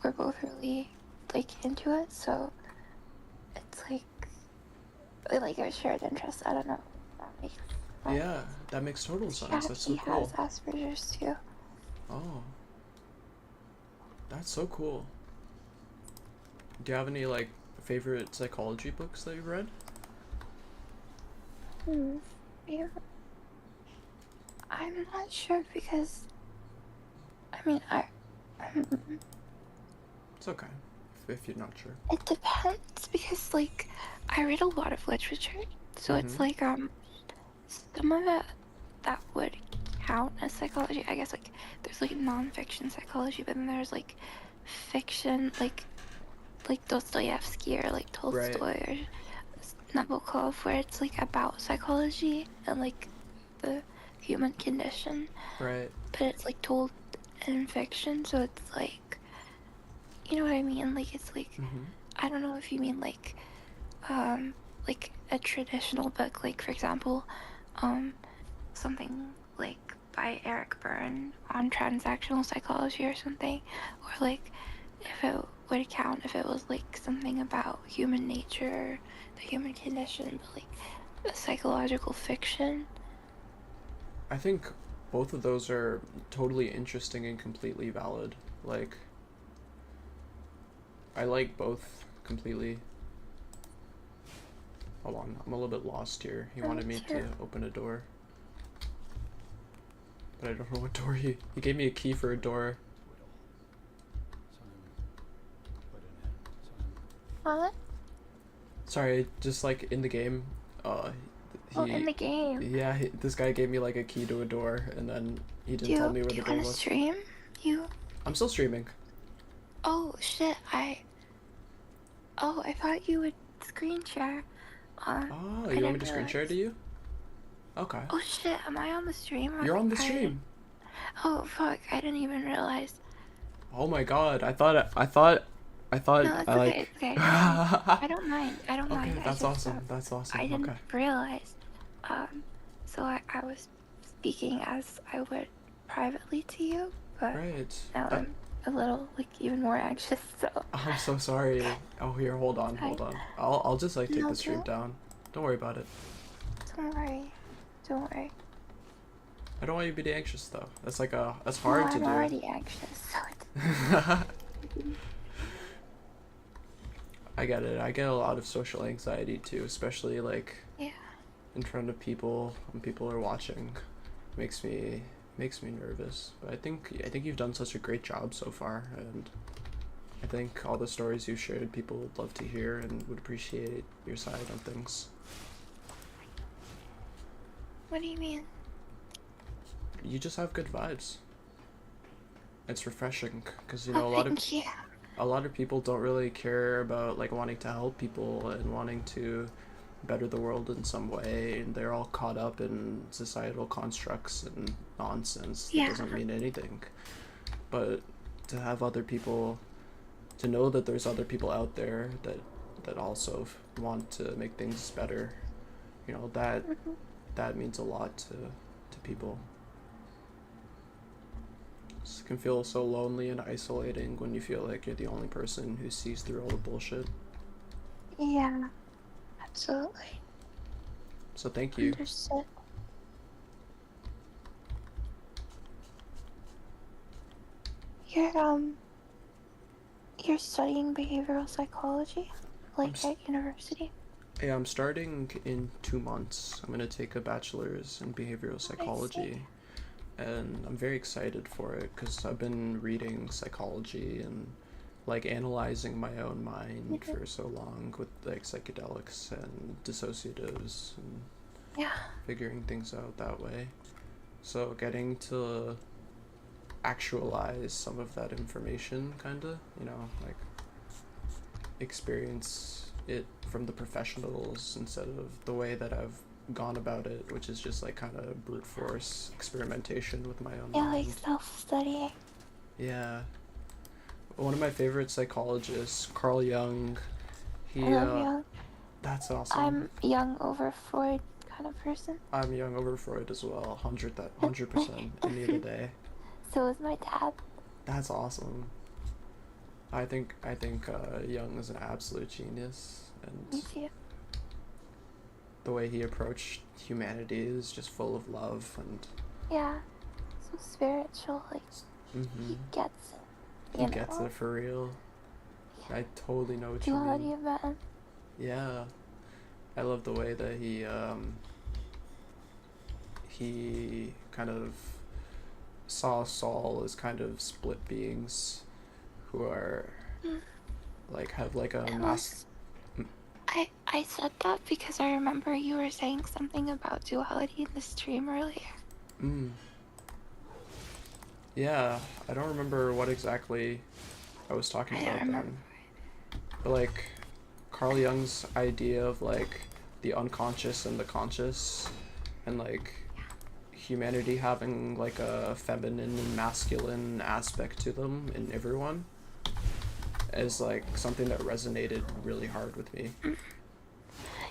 B: we're both really like into it. So it's like a shared interest. I don't know. That makes sense.
A: Yeah, that makes total
B: He
A: sense. That's so
B: actually has
A: cool.
B: Asperger's too.
A: Oh, that's so cool. Do you have any like favorite psychology books that you've read?
B: Hmm. Yeah. I'm not sure because I mean
A: It's okay if you're not sure.
B: it depends because like I read a lot of literature, so
A: Mm-hmm.
B: it's like some of it that would count as psychology. I guess like there's like nonfiction psychology, but then there's like fiction, like Dostoevsky or like
A: Right,
B: Tolstoy or Nabokov, where it's like about psychology and like the human condition,
A: right.
B: but it's like told in fiction, so it's like, what I mean? Like it's like
A: Mm-hmm.
B: I don't know if you mean um like a traditional book, like for example, um something like by Eric Byrne on transactional psychology or something, or like if it would count if it was like something about human nature, the human condition, but like a psychological fiction.
A: I think both of those are totally interesting and completely valid. Like, I like both completely. Hold on, I'm a little bit lost here. He
B: Me
A: wanted me
B: too.
A: to open a door, but I don't know what door he gave me a key for a door.
B: What?
A: Sorry, just like in the game, uh,
B: Oh, in
A: he,
B: the game.
A: this guy gave me like a key to a door, and then he
B: Do
A: didn't tell
B: you
A: me where
B: do
A: the
B: you
A: door
B: want to
A: was.
B: stream? You?
A: I'm still streaming.
B: Oh shit! I thought you would screen share.
A: Oh,
B: I
A: you want me
B: didn't
A: to screen share to
B: realize.
A: you? Okay.
B: Oh shit! Am I on the stream?
A: You're on the
B: I didn't.
A: stream.
B: Oh fuck! I didn't even realize.
A: Oh my god, I thought
B: No,
A: I
B: it's okay.
A: like.
B: It's okay. I don't mind. I don't
A: Okay,
B: mind. I
A: that's
B: just
A: awesome. That's awesome.
B: I didn't
A: Okay.
B: realize. Um, so I was speaking as I would privately to you, but
A: Right.
B: now
A: That
B: I'm a little like even more anxious. So
A: I'm so sorry. Oh, here, hold on,
B: I
A: hold on. I'll just like take
B: no,
A: the stream down. Don't worry about it.
B: don't worry, don't worry.
A: I don't want you to be anxious though. That's
B: No,
A: hard to
B: I'm
A: do.
B: already anxious. So
A: I get it. I get a lot of social anxiety too, especially like
B: yeah.
A: in front of people when people are watching. Makes me makes me nervous. But I think you've done such a great job so far, and I think all the stories you've shared, people would love to hear and would appreciate your side on things.
B: What do you mean?
A: You just have good vibes. It's refreshing because
B: Oh,
A: a lot of
B: thank you.
A: a lot of people don't really care about like wanting to help people and wanting to better the world in some way, and they're all caught up in societal constructs and nonsense that
B: Yeah.
A: doesn't mean anything. But to have other people, to know that there's other people out there that also want to make things better, you know,
B: Mhm.
A: that means a lot to people. It can feel so lonely and isolating when you feel like you're the only person who sees through all the bullshit.
B: Yeah, absolutely.
A: So thank you.
B: Understood. You're you're studying behavioral psychology,
A: I'm
B: like at university?
A: yeah, I'm starting in 2 months. I'm gonna take a bachelor's in behavioral
B: I see.
A: psychology, and I'm very excited for it because I've been reading psychology and like analyzing my own mind
B: Mhm.
A: for so long with like psychedelics and dissociatives and
B: Yeah.
A: figuring things out that way. So getting to actualize some of that information, kind of, you know, like experience it from the professionals instead of the way that I've gone about it, which is just like kind of brute force experimentation with my own
B: Yeah, like
A: mind.
B: self-studying.
A: Yeah. One of my favorite psychologists, Carl Jung,
B: I
A: he,
B: love Young.
A: that's awesome.
B: I'm young over Freud kind of person.
A: I'm Jung over Freud as well, 100% any of the day.
B: So is my dad.
A: That's awesome. I think Jung is an absolute genius, and
B: Me too.
A: the way he approached humanity is just full of love and
B: Yeah. So spiritual, like
A: mm-hmm.
B: he gets it,
A: He gets
B: know.
A: it for real. I totally know what you mean.
B: Duality of man.
A: Yeah, I love the way that he kind of saw Saul as kind of split beings who are
B: Mm.
A: like have like a
B: It
A: mass.
B: was I said that because I remember you were saying something about duality in the stream earlier.
A: Mm, yeah, I don't remember what exactly I was talking
B: I don't
A: about
B: remember.
A: then, but like Carl Jung's idea of like the unconscious and the conscious, and like humanity having like a feminine and masculine aspect to them in everyone is like something that resonated really hard with me.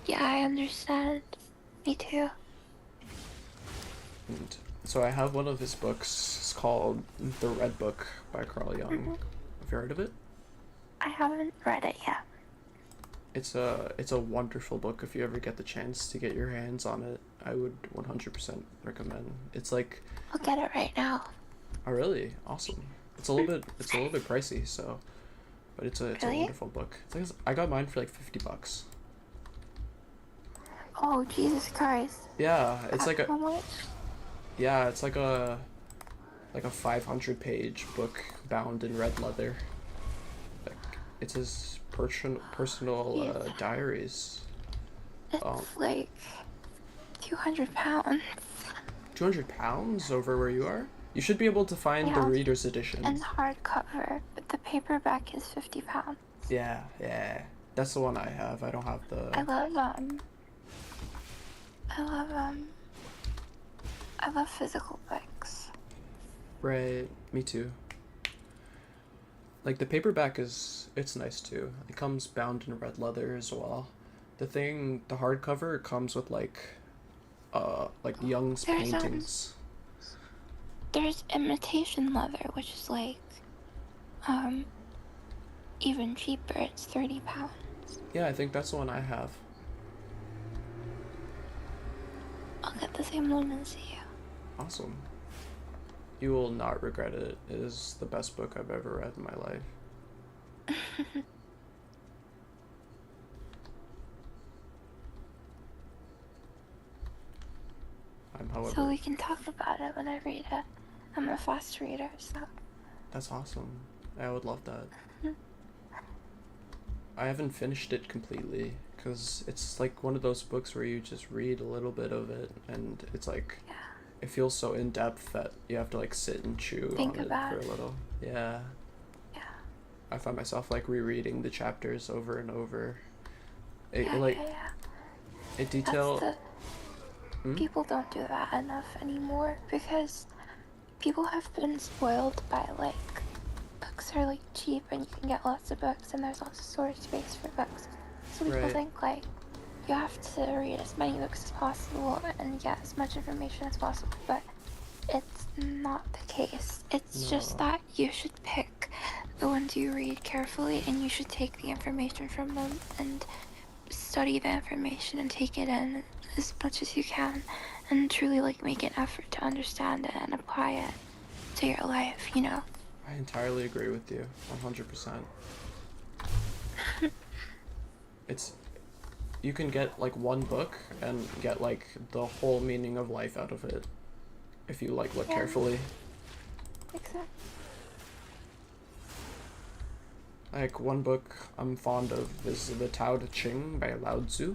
B: Yeah, I understand. Me too.
A: And so I have one of his books. It's called The Red Book by Carl Jung.
B: Hmm.
A: Have you heard of it?
B: I haven't read it yet.
A: It's a wonderful book. If you ever get the chance to get your hands on it, I would 100% recommend. It's like,
B: I'll get it right now.
A: oh really awesome. It's a little bit pricey, so but it's a
B: Really?
A: wonderful book. It's like, I got mine for like $50.
B: Oh, Jesus Christ.
A: Yeah, it's
B: That's
A: like a
B: how much?
A: yeah, it's like a 500-page book bound in red leather. Like it's his personal
B: Jeez.
A: diaries. Um,
B: It's like 200 pounds.
A: 200 pounds over where you are. You should be able to find the
B: Yeah,
A: reader's edition.
B: and hardcover, but the paperback is 50 pounds.
A: Yeah, yeah, that's the one I have. I don't have the.
B: I love, I love, I love physical books.
A: Right, me too. Like the paperback it's nice too. It comes bound in red leather as well. The hardcover comes with like Young's
B: There's,
A: paintings.
B: there's imitation leather, which is like, um, even cheaper. It's 30 pounds.
A: Yeah, I think that's the one I have.
B: I'll get the same one and see you.
A: Awesome. You will not regret it. It is the best book I've ever read in my life. I'm,
B: So
A: however,
B: we can talk about it when I read it. I'm a fast reader, so.
A: that's awesome. I would love that. I haven't finished it completely because it's like one of those books where you just read a little bit of it and it's like
B: Yeah.
A: it feels so in depth that you have to like sit and chew
B: Think
A: on it
B: about
A: for a
B: it.
A: little. Yeah.
B: Yeah.
A: I find myself like rereading the chapters over and over. It
B: Yeah,
A: like
B: yeah, yeah.
A: A
B: That's
A: detail.
B: the
A: Hmm?
B: people don't do that enough anymore because people have been spoiled by like books are like cheap and you can get lots of books and there's lots of storage space for books. So people
A: Right.
B: think like you have to read as many books as possible and get as much information as possible, but it's not the case. It's just
A: No.
B: that you should pick the ones you read carefully and you should take the information from them and study the information and take it in as much as you can and truly like make an effort to understand it and apply it to your life, you know?
A: I entirely agree with you. 100%. It's you can get like one book and get like the whole meaning of life out of it if you like look
B: Yeah,
A: carefully.
B: exactly.
A: Like one book I'm fond of is The Tao Te Ching by Lao Tzu.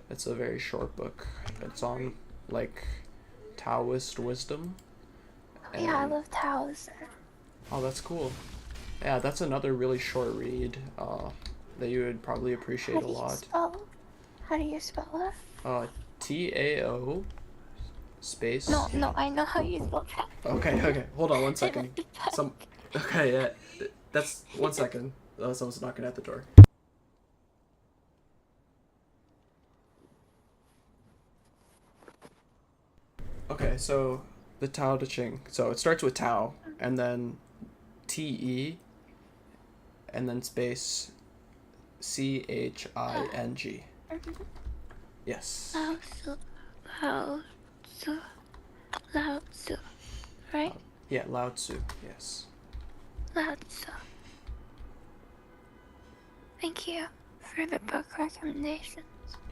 A: It's a very short book. It's on like Taoist wisdom
B: Oh yeah, I
A: and
B: love Taoism.
A: oh that's cool. Yeah, that's another really short read that you would probably
B: How
A: appreciate a
B: do you
A: lot.
B: spell? How do you spell it?
A: Uh Tao
B: No,
A: space.
B: no, I know how you spell that.
A: Okay, okay. Hold on one
B: I meant
A: second.
B: the
A: Some
B: book.
A: okay, yeah. That's 1 second. Someone's knocking at the door. Okay, so the Tao Te Ching. So it starts with Tao, and then Te, and then space Ching. Yes.
B: Lao Tzu, Lao Tzu, Lao Tzu, right?
A: Yeah, Lao Tzu. Yes.
B: Lao Tzu. Thank you for the book recommendation.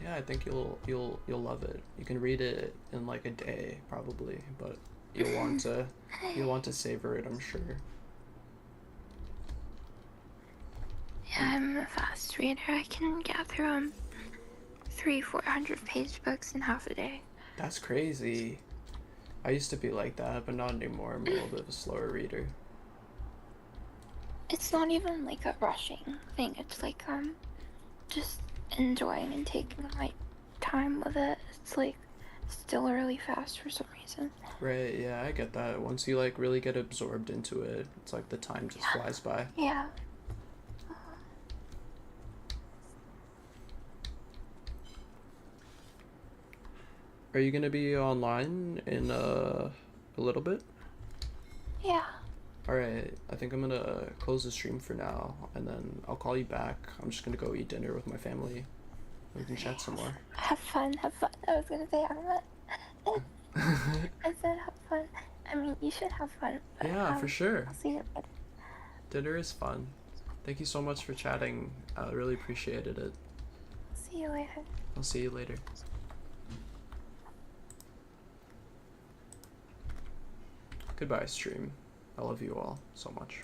A: Yeah, I think you'll love it. You can read it in like a day probably, but you'll want to savor it, I'm sure.
B: Yeah, I'm a fast reader. I can get through 400 page books in half a day.
A: That's crazy. I used to be like that, but not anymore. I'm a little bit of a slower reader.
B: It's not even like a rushing thing. It's like just enjoying and taking my time with it. It's like still really fast for some reason.
A: Right, yeah, I get that. Once you like really get absorbed into it, it's like the time just flies by.
B: Yeah.
A: Are you gonna be online in a little bit?
B: Yeah.
A: Alright, I think I'm gonna close the stream for now, and then I'll call you back. I'm just gonna go eat dinner with my family. We can chat some more.
B: Have fun, have fun. I was gonna say have fun. I said have fun. I mean, you should have fun. But,
A: Yeah, for sure.
B: I'll see you later.
A: Dinner is fun. Thank you so much for chatting. I really appreciated it.
B: See you later.
A: I'll see you later. Goodbye, stream. I love you all so much.